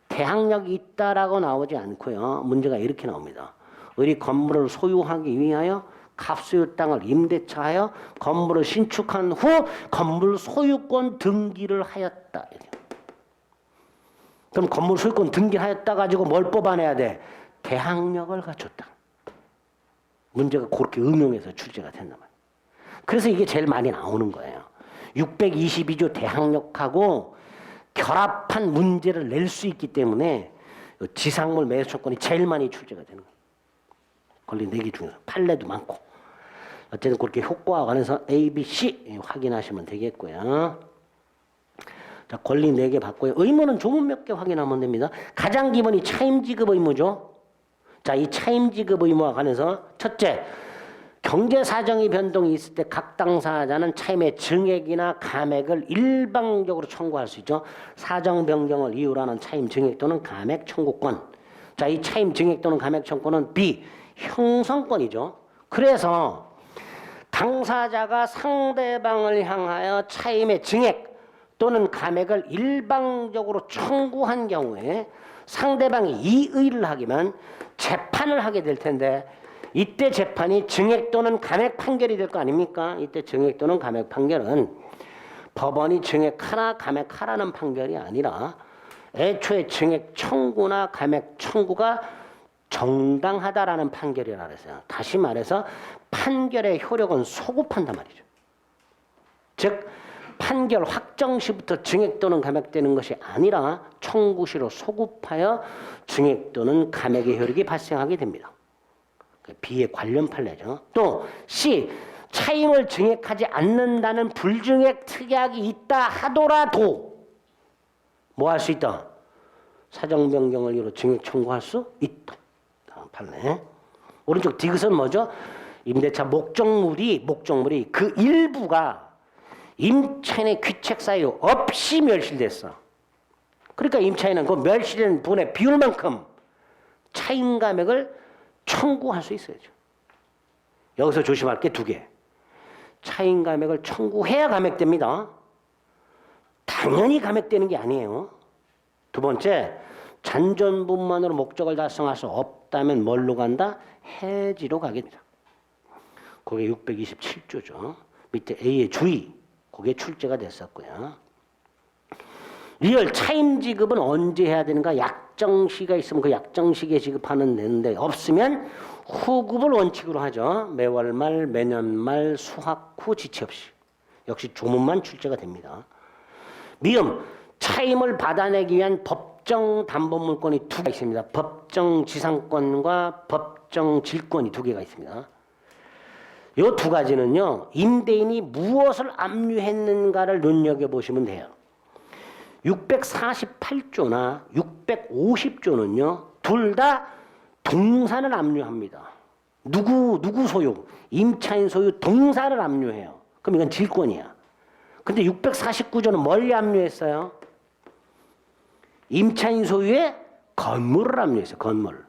대항력이 있다라고 나오지 않고요. 문제가 이렇게 나옵니다. 을이 건물을 소유하기 위하여 갑소유 땅을 임대차하여 건물을 신축한 후 건물 소유권 등기를 하였다. 그럼 건물 소유권 등기하였다 가지고 뭘 뽑아내야 돼? 대항력을 갖췄다. 문제가 그렇게 응용해서 출제가 된단 말이에요. 그래서 이게 제일 많이 나오는 거예요. 622조 대항력하고 결합한 문제를 낼 수 있기 때문에 지상물 매수 조건이 제일 많이 출제가 되는 거예요. 권리 4개 중에서 판례도 많고. 어쨌든 그렇게 효과와 관해서 A, B, C 확인하시면 되겠고요. 자, 권리 4개 받고요. 의무는 조문 몇 개 확인하면 됩니다. 가장 기본이 차임지급 의무죠. 자, 이 차임지급 의무와 관해서 첫째, 경제사정의 변동이 있을 때 각 당사자는 차임의 증액이나 감액을 일방적으로 청구할 수 있죠. 사정 변경을 이유로 하는 차임 증액 또는 감액 청구권. 자, 이 차임 증액 또는 감액 청구권은 B, 형성권이죠. 그래서 당사자가 상대방을 향하여 차임의 증액 또는 감액을 일방적으로 청구한 경우에 상대방이 이의를 하기만 재판을 하게 될 텐데 이때 재판이 증액 또는 감액 판결이 될 거 아닙니까? 이때 증액 또는 감액 판결은 법원이 증액하라 감액하라는 판결이 아니라 애초에 증액 청구나 감액 청구가 정당하다라는 판결이라 그랬어요. 다시 말해서 판결의 효력은 소급한단 말이죠. 즉 판결 확정 시부터 증액 또는 감액되는 것이 아니라 청구 시로 소급하여 증액 또는 감액의 효력이 발생하게 됩니다. B의 관련 판례죠. 또 C, 차임을 증액하지 않는다는 불증액 특약이 있다 하더라도 뭐 할 수 있다? 사정 변경을 이유로 증액 청구할 수 있다. 판례. 오른쪽 디귿은 뭐죠? 임대차 목적물이 그 일부가 임차인의 귀책 사유 없이 멸실됐어. 그러니까 임차인은 그 멸실된 분의 비율만큼 차임 감액을 청구할 수 있어야죠. 여기서 조심할 게 2개. 차임 감액을 청구해야 감액됩니다. 당연히 감액되는 게 아니에요. 2번째, 잔존분만으로 목적을 달성할 수 없다면 뭘로 간다? 해지로 가게 됩니다. 그게 627조죠. 밑에 A의 주의, 그게 출제가 됐었고요. 리얼 차임 지급은 언제 해야 되는가? 약정시가 있으면 그 약정시기에 지급하는 데인데 없으면 후급을 원칙으로 하죠. 매월 말, 매년 말, 수학 후 지체 없이. 역시 조문만 출제가 됩니다. 미음, 차임을 받아내기 위한 법정 담보물권이 2개가 있습니다. 법정 지상권과 법정 질권이 2개가 있습니다. 이 2가지는요. 임대인이 무엇을 압류했는가를 눈여겨보시면 돼요. 648조나 650조는요. 둘 다 동산을 압류합니다. 누구 소유? 임차인 소유 동산을 압류해요. 그럼 이건 질권이야. 근데 649조는 뭘 압류했어요? 임차인 소유의 건물을 압류했어요. 건물.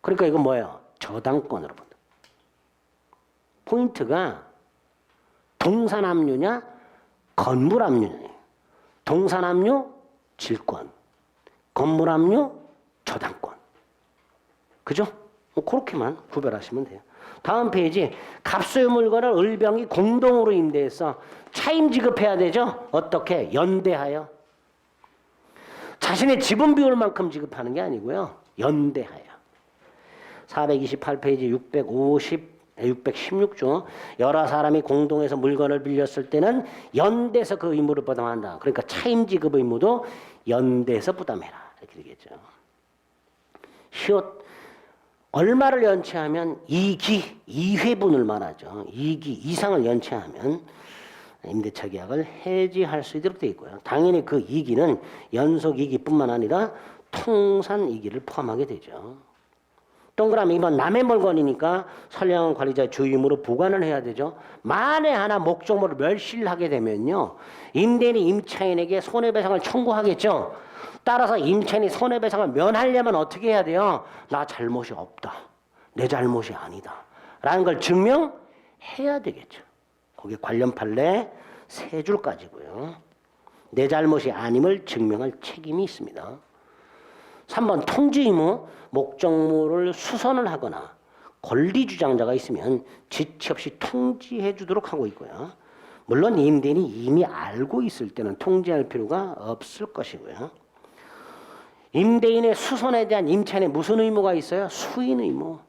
그러니까 이건 뭐예요? 저당권으로 본다. 포인트가 동산 압류냐 건물 압류냐. 동산 압류 질권, 건물 압류 저당권. 그죠? 그렇게만 구별하시면 돼요. 다음 페이지, 갑소유 물건을 을병이 공동으로 임대해서 차임 지급해야 되죠? 어떻게? 연대하여. 자신의 지분 비율만큼 지급하는 게 아니고요. 연대하여. 428페이지 616조 여러 사람이 공동해서 물건을 빌렸을 때는 연대해서 그 의무를 부담한다. 그러니까 차임 지급 의무도 연대해서 부담해라. 이렇게 되겠죠. 시옷 얼마를 연체하면 2회분을 말하죠. 2기 이상을 연체하면 임대차 계약을 해지할 수 있도록 되어 있고요. 당연히 그 2기는 연속 2기뿐만 아니라 통산 2기를 포함하게 되죠. 동그라미 이번 남의 물건이니까 선량한 관리자의 주의무로 보관을 해야 되죠. 만에 하나 목적물을 멸실하게 되면요. 임대인이 임차인에게 손해배상을 청구하겠죠. 따라서 임차인이 손해배상을 면하려면 어떻게 해야 돼요? 나 잘못이 없다. 내 잘못이 아니다. 라는 걸 증명해야 되겠죠. 거기에 관련 판례 3줄까지고요. 내 잘못이 아님을 증명할 책임이 있습니다. 3번 통지 의무, 목적물을 수선을 하거나 권리 주장자가 있으면 지체 없이 통지해 주도록 하고 있고요. 물론 임대인이 이미 알고 있을 때는 통지할 필요가 없을 것이고요. 임대인의 수선에 대한 임차인의 무슨 의무가 있어요? 수인 의무.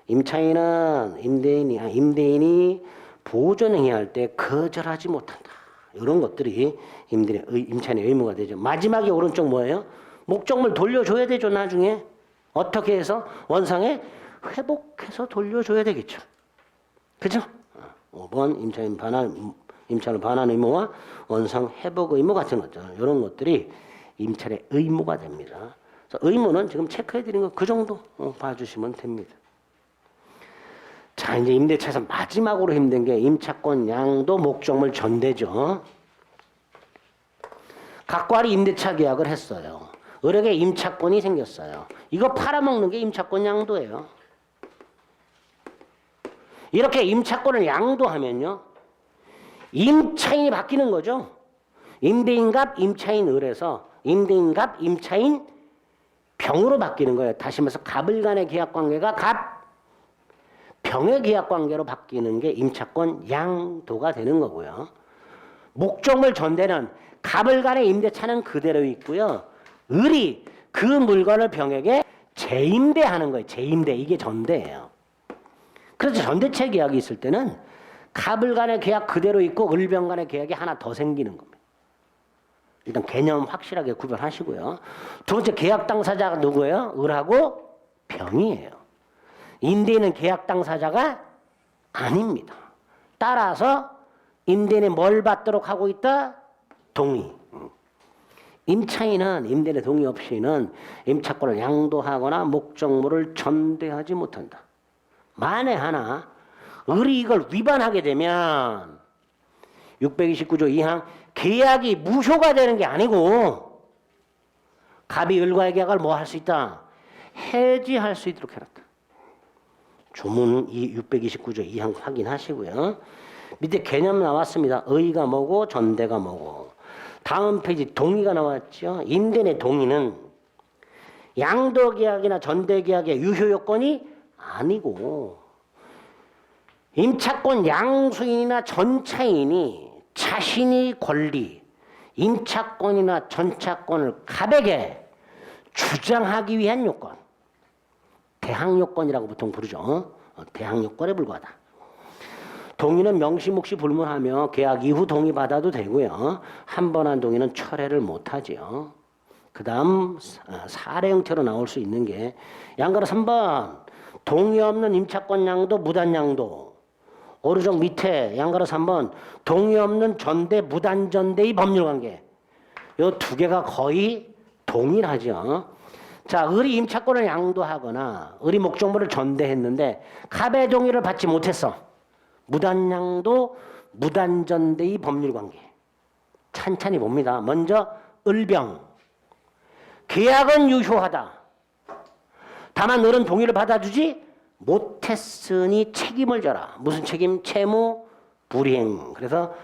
임차인은 임대인이 보존행위할 때 거절하지 못한다. 이런 것들이 임차인의 의무가 되죠. 마지막에 오른쪽 뭐예요? 목적물 돌려줘야 되죠. 나중에 어떻게 해서 원상에 회복해서 돌려줘야 되겠죠. 그죠? 5번 임차인을 반환 의무와 원상 회복 의무 같은 것들, 이런 것들이 임차인의 의무가 됩니다. 그래서 의무는 지금 체크해드린 거 그 정도 봐주시면 됩니다. 자, 이제 임대차에서 마지막으로 힘든 게 임차권 양도 목적물 전대죠. 각괄이 임대차 계약을 했어요. 을에게 임차권이 생겼어요. 이거 팔아먹는 게 임차권 양도예요. 이렇게 임차권을 양도하면요, 임차인이 바뀌는 거죠. 임대인갑 임차인 을에서 임대인갑 임차인 병으로 바뀌는 거예요. 다시 말해서 갑을 간의 계약관계가 갑 병의 계약관계로 바뀌는 게 임차권 양도가 되는 거고요. 목적물 전대는 갑을 간의 임대차는 그대로 있고요. 을이 그 물건을 병에게 재임대하는 거예요. 재임대, 이게 전대예요. 그래서 전대체 계약이 있을 때는 갑을 간의 계약 그대로 있고 을병 간의 계약이 하나 더 생기는 겁니다. 일단 개념 확실하게 구별하시고요. 두 번째, 계약 당사자가 누구예요? 을하고 병이에요. 임대인은 계약 당사자가 아닙니다. 따라서 임대인이 뭘 받도록 하고 있다? 동의. 임차인은 임대인의 동의 없이는 임차권을 양도하거나 목적물을 전대하지 못한다. 만에 하나 을이 이걸 위반하게 되면 629조 2항 계약이 무효가 되는 게 아니고 갑이 을과의 계약을 뭐 할 수 있다? 해지할 수 있도록 해놨다. 조문 629조 2항 확인하시고요. 밑에 개념 나왔습니다. 의가 뭐고 전대가 뭐고. 다음 페이지 동의가 나왔죠. 임대인의 동의는 양도계약이나 전대계약의 유효요건이 아니고 임차권 양수인이나 전차인이 자신의 권리, 임차권이나 전차권을 갑에게 주장하기 위한 요건, 대항요건이라고 보통 부르죠. 대항요건에 불과하다. 동의는 명시묵시 불문하며 계약 이후 동의받아도 되고요. 한 번 한 동의는 철회를 못하죠. 그 다음 사례 형태로 나올 수 있는 게 양가로 3번 동의 없는 임차권 양도 무단양도. 오른쪽 밑에 양가로 3번 동의 없는 전대 무단전대의 법률관계. 이 두 개가 거의 동일하죠. 자, 을이 임차권을 양도하거나 을이 목적물을 전대했는데 갑의 동의를 받지 못했어. 무단양도, 무단전대의 법률관계. 찬찬히 봅니다. 먼저 을병. 계약은 유효하다. 다만 을은 동의를 받아주지 못했으니 책임을 져라. 무슨 책임? 채무 불이행. 그래서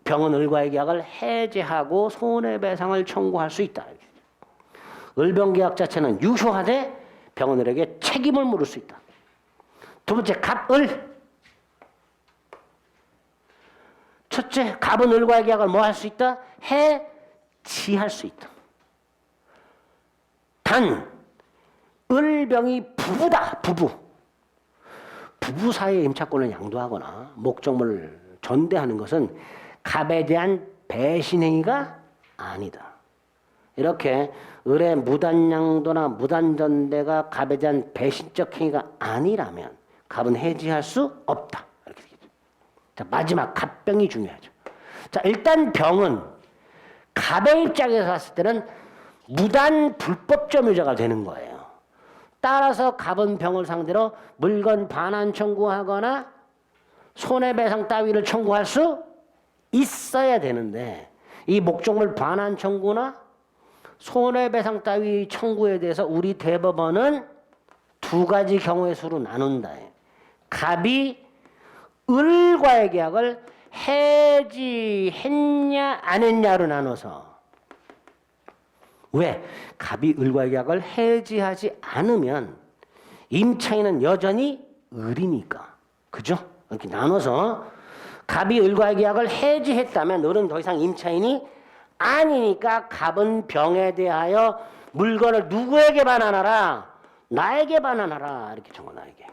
병은 을과의 계약을 해제하고 손해배상을 청구할 수 있다. 을병 계약 자체는 유효하되 병은 을에게 책임을 물을 수 있다. 두 번째, 갑을. 첫째, 갑은 을과의 계약을 뭐 할 수 있다? 해지할 수 있다. 단, 을병이 부부다. 부부 사이의 임차권을 양도하거나 목적물을 전대하는 것은 갑에 대한 배신행위가 아니다. 이렇게 을의 무단양도나 무단전대가 갑에 대한 배신적 행위가 아니라면 갑은 해지할 수 없다. 이렇게 되겠죠. 자, 마지막 갑병이 중요하죠. 자, 일단 병은 갑의 입장에서 봤을 때는 무단 불법 점유자가 되는 거예요. 따라서 갑은 병을 상대로 물건 반환 청구하거나 손해배상 따위를 청구할 수 있어야 되는데 이 목적물 반환 청구나 손해배상 따위 청구에 대해서 우리 대법원은 두 가지 경우의 수로 나눈다. 갑이 을과의 계약을 해지했냐 안 했냐로 나눠서. 왜? 갑이 을과의 계약을 해지하지 않으면 임차인은 여전히 을이니까. 그죠? 이렇게 나눠서 갑이 을과의 계약을 해지했다면 을은 더 이상 임차인이 아니니까 갑은 병에 대하여 물건을 누구에게 반환하라? 나에게 반환하라. 이렇게 정한 나에게.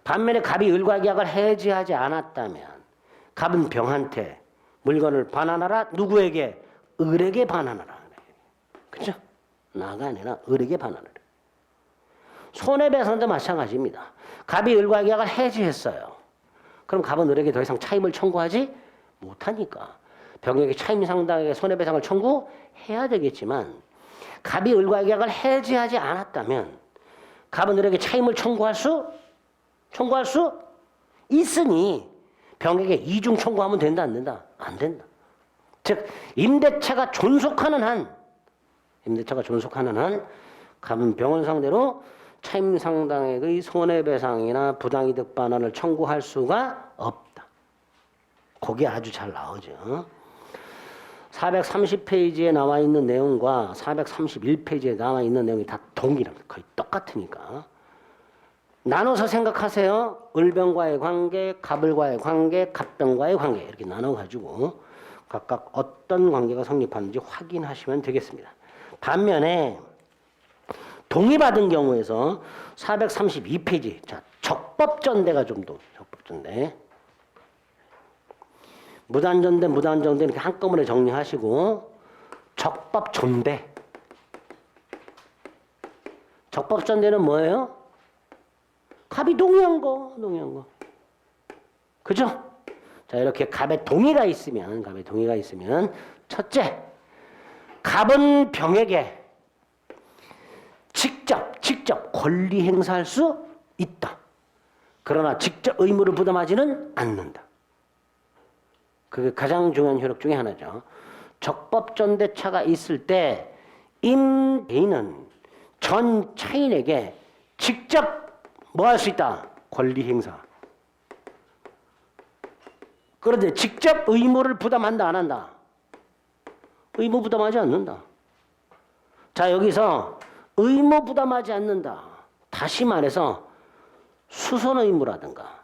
반면에 갑이 을과 계약을 해지하지 않았다면 갑은 병한테 물건을 반환하라. 누구에게? 을에게 반환하라. 그죠? 나가 아니라 을에게 반환하라. 손해배상도 마찬가지입니다. 갑이 을과 계약을 해지했어요. 그럼 갑은 을에게 더 이상 차임을 청구하지 못하니까 병에게 차임 상당의 손해배상을 청구해야 되겠지만 갑이 을과 계약을 해지하지 않았다면 갑은 을에게 차임을 청구할 수 있으니 병에게 이중 청구하면 된다 안 된다? 안 된다. 즉 임대차가 존속하는 한 갑은 병을 상대로 차임 상당액의 손해배상이나 부당이득 반환을 청구할 수가 없다. 거기 아주 잘 나오죠. 430페이지에 나와 있는 내용과 431페이지에 나와 있는 내용이 다 동일합니다. 거의 똑같으니까. 나눠서 생각하세요. 을병과의 관계, 갑을과의 관계, 갑병과의 관계 이렇게 나눠가지고 각각 어떤 관계가 성립하는지 확인하시면 되겠습니다. 반면에 동의받은 경우에서 432페이지 자 적법전대가 좀 더 적법전대 무단전대 무단정대 이렇게 한꺼번에 정리하시고 적법전대 적법전대는 뭐예요? 갑이 동의한 거 그죠? 자 이렇게 갑의 동의가 있으면 첫째 갑은 병에게 직접 권리 행사할 수 있다. 그러나 직접 의무를 부담하지는 않는다. 그게 가장 중요한 효력 중에 하나죠. 적법전대차가 있을 때 임대인은 전 차인에게 직접 뭐 할 수 있다? 권리 행사. 그런데 직접 의무를 부담한다 안 한다? 의무 부담하지 않는다. 자 여기서 의무 부담하지 않는다. 다시 말해서 수선 의무라든가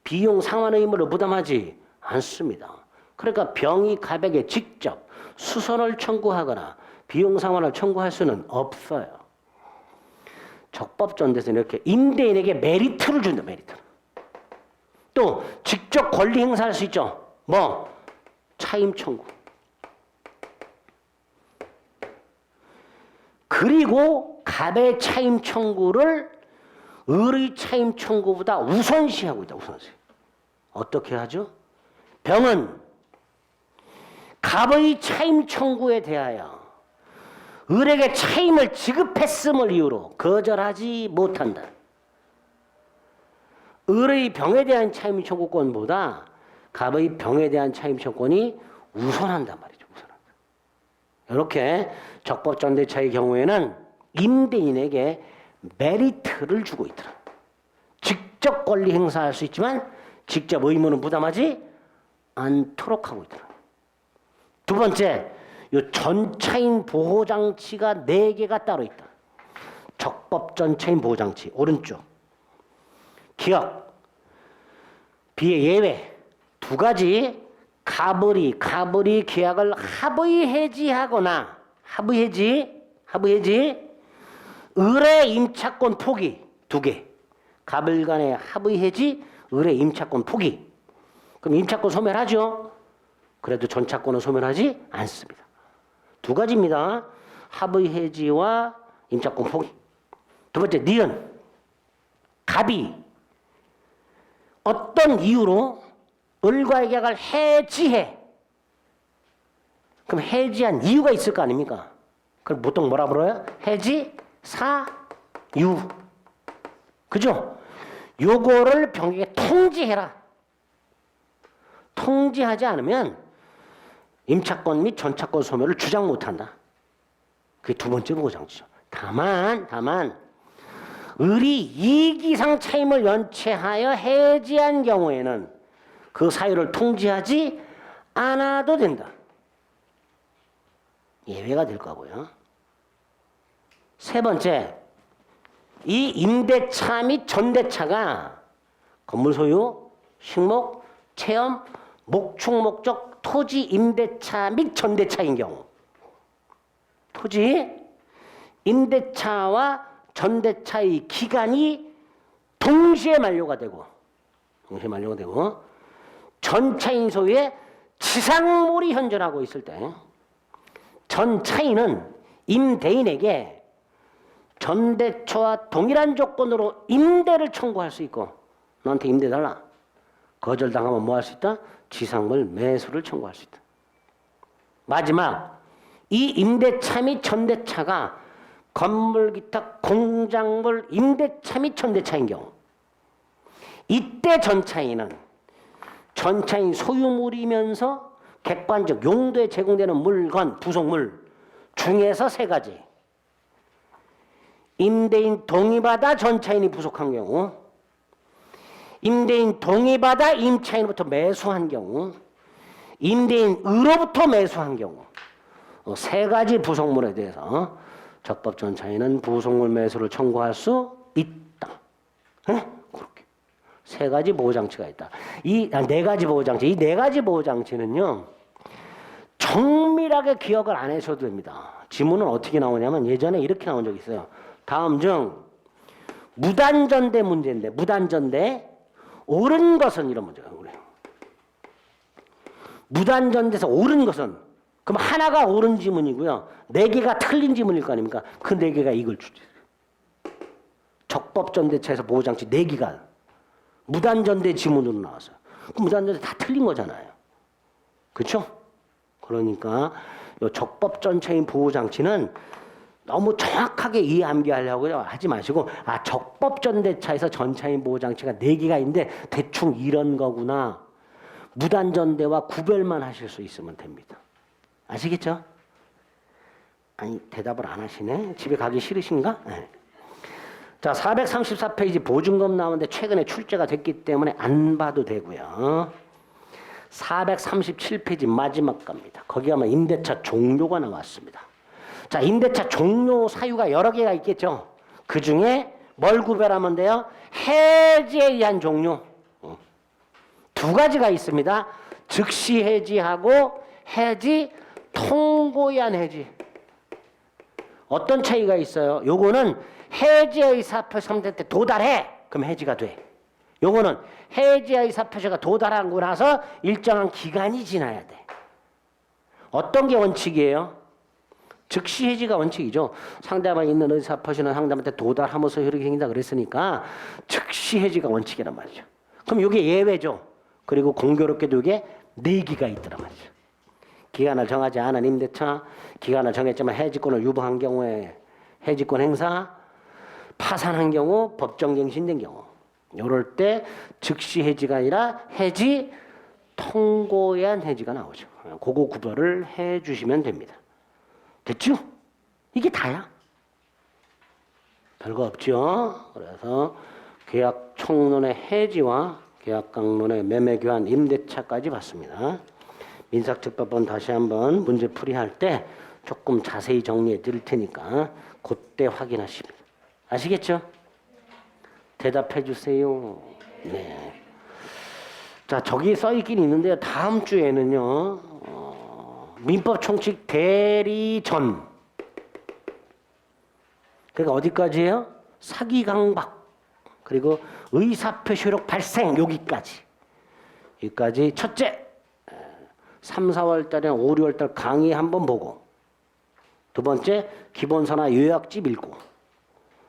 비용 상환 의무를 부담하지 않습니다. 그러니까 병이 갑에게 직접 수선을 청구하거나 비용 상환을 청구할 수는 없어요. 적법전대에서는 이렇게 임대인에게 메리트를 준다. 메리트. 또 직접 권리 행사할 수 있죠. 뭐? 차임 청구. 그리고 갑의 차임 청구를 을의 차임 청구보다 우선시하고 있다. 우선시. 어떻게 하죠? 병은 갑의 차임 청구에 대하여 을에게 차임을 지급했음을 이유로 거절하지 못한다. 을의 병에 대한 차임 청구권보다 갑의 병에 대한 차임 청구권이 우선한단 말이죠. 우선한다. 이렇게 적법전대차의 경우에는 임대인에게 메리트를 주고 있더라. 직접 권리 행사할 수 있지만 직접 의무는 부담하지 않도록 하고 있더라. 두 번째, 이 전차인 보호장치가 4개가 따로 있다. 적법 전차인 보호장치 오른쪽. 기억, 비의 예외 2가지. 갑을이 계약을 합의 해지하거나 합의 해지 을의 임차권 포기 2개. 갑을 간의 합의 해지 을의 임차권 포기. 그럼 임차권 소멸하죠. 그래도 전차권은 소멸하지 않습니다. 2가지입니다. 합의 해지와 임차권 포기. 두 번째 니은. 갑이 어떤 이유로 을과의 계약을 해지해. 그럼 해지한 이유가 있을 거 아닙니까? 그럼 보통 뭐라 불러요? 해지, 사유. 그죠? 요거를 병에게 통지해라. 통지하지 않으면 임차권 및 전차권 소멸을 주장 못한다. 그게 2번째 보호장치죠. 다만 을이 이익 이상 차임을 연체하여 해지한 경우에는 그 사유를 통지하지 않아도 된다. 예외가 될 거고요. 세 번째, 이 임대차 및 전대차가 건물 소유, 식목, 체험, 목축 목적 토지 임대차 및 전대차인 경우 토지 임대차와 전대차의 기간이 동시에 만료가 되고 전차인 소유의 지상물이 현존하고 있을 때 전차인은 임대인에게 전대차와 동일한 조건으로 임대를 청구할 수 있고 너한테 임대 달라. 거절당하면 뭐 할 수 있다? 지상물 매수를 청구할 수 있다. 마지막 이 임대차 및 전대차가 건물 기타 공작물 임대차 및 전대차인 경우 이때 전차인은 전차인 소유물이면서 객관적 용도에 제공되는 물건, 부속물 중에서 세 가지. 임대인 동의받아 전차인이 부속한 경우, 임대인 동의받아 임차인으로부터 매수한 경우, 임대인으로부터 매수한 경우 세 가지 부속물에 대해서 적법 전차인은 부속물 매수를 청구할 수 있다. 네? 그렇게 세 가지 보호장치가 있다. 이 네 가지 보호장치, 이 네 가지 보호장치는요 정밀하게 기억을 안 하셔도 됩니다. 지문은 어떻게 나오냐면 예전에 이렇게 나온 적이 있어요. 다음 중 무단전대 문제인데 무단전대 옳은 것은 이런 문제가 그래요. 무단전대에서 옳은 것은 그럼 하나가 옳은 지문이고요. 네 개가 틀린 지문일 거 아닙니까? 그 네 개가 이걸 주지. 적법전대차에서 보호장치 네 개가 무단전대 지문으로 나왔어요. 그 무단전대 다 틀린 거잖아요. 그렇죠? 그러니까 이 적법전차인 보호장치는 너무 정확하게 이해암기하려고 하지 마시고 적법전대차에서 전차인 보호장치가 네 개가 있는데 대충 이런 거구나. 무단전대와 구별만 하실 수 있으면 됩니다. 아시겠죠? 아니 대답을 안 하시네. 집에 가기 싫으신가? 네. 자 434페이지 보증금 나오는데 최근에 출제가 됐기 때문에 안 봐도 되고요. 437페이지 마지막 겁니다. 거기 가면 임대차 종료가 나왔습니다. 자 임대차 종료 사유가 여러 개가 있겠죠. 그 중에 뭘 구별하면 돼요? 해지에 의한 종료. 두 가지가 있습니다. 즉시 해지하고 해지 통고에 의한 해지. 어떤 차이가 있어요? 요거는 해지의 사표시 3대 때 도달해. 그럼 해지가 돼. 요거는 해지의 사표시가 도달하고 나서 일정한 기간이 지나야 돼. 어떤 게 원칙이에요? 즉시 해지가 원칙이죠. 상대방에 있는 의사표시는 상대방한테 도달하면서 효력이 생긴다 그랬으니까 즉시 해지가 원칙이란 말이죠. 그럼 이게 예외죠. 그리고 공교롭게도 이게 네 개가 있더란 말이죠. 기간을 정하지 않은 임대차, 기간을 정했지만 해지권을 유보한 경우에 해지권 행사, 파산한 경우, 법정갱신된 경우 이럴 때 즉시 해지가 아니라 해지 통고에 의한 해지가 나오죠. 그거 구별을 해주시면 됩니다. 됐죠? 이게 다야. 별거 없죠. 그래서 계약 총론의 해지와 계약 강론의 매매 교환 임대차까지 봤습니다. 민사특법은 다시 한번 문제 풀이할 때 조금 자세히 정리해 드릴 테니까 그때 확인하십니다. 아시겠죠? 대답해 주세요. 네. 자, 저기 써 있긴 있는데요. 다음 주에는요. 민법 총칙 대리전. 그러니까 어디까지예요? 사기 강박. 그리고 의사표시록 발생 여기까지. 여기까지 첫째 3, 4월 달에 5, 6월 달 강의 한번 보고 두 번째 기본서나 요약집 읽고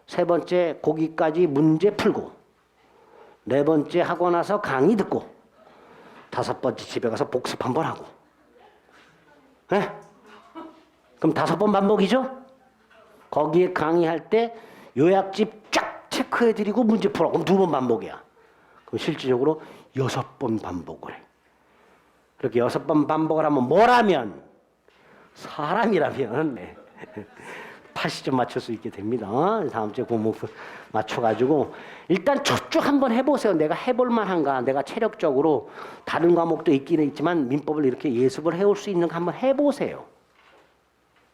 세 번째 거기까지 문제 풀고 네 번째 하고 나서 강의 듣고 다섯 번째 집에 가서 복습 한번 하고 네? 그럼 5번 반복이죠? 거기에 강의할 때 요약집 쫙 체크해드리고 문제 풀어. 그럼 2번 반복이야. 그럼 실질적으로 6번 반복을 해. 그렇게 6번 반복을 하면 뭐라면 사람이라면 80점 맞출 수 있게 됩니다. 다음 주에 공부 맞춰가지고 일단 저쪽 한번 해보세요. 내가 해볼 만한가. 내가 체력적으로 다른 과목도 있기는 있지만 민법을 이렇게 예습을 해올 수 있는 거 한번 해보세요.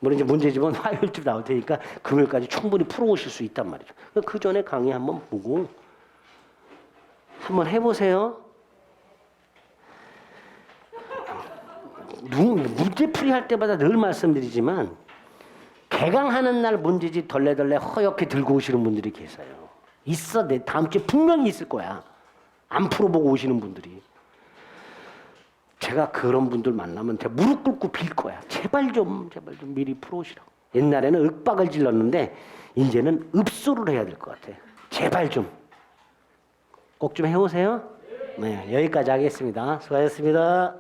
물론 이제 문제집은 화요일쯤 나올 테니까 금요일까지 충분히 풀어오실 수 있단 말이죠. 그 전에 강의 한번 보고 한번 해보세요. 문제 풀이할 때마다 늘 말씀드리지만 개강하는 날 문제집 덜레덜레 허옇게 들고 오시는 분들이 계세요. 있어. 내 다음 주에 분명히 있을 거야. 안 풀어보고 오시는 분들이. 제가 그런 분들 만나면 제가 무릎 꿇고 빌 거야. 제발 좀 미리 풀어오시라고. 옛날에는 윽박을 질렀는데 이제는 읍소를 해야 될 것 같아. 제발 좀. 꼭 좀 해오세요. 네, 여기까지 하겠습니다. 수고하셨습니다.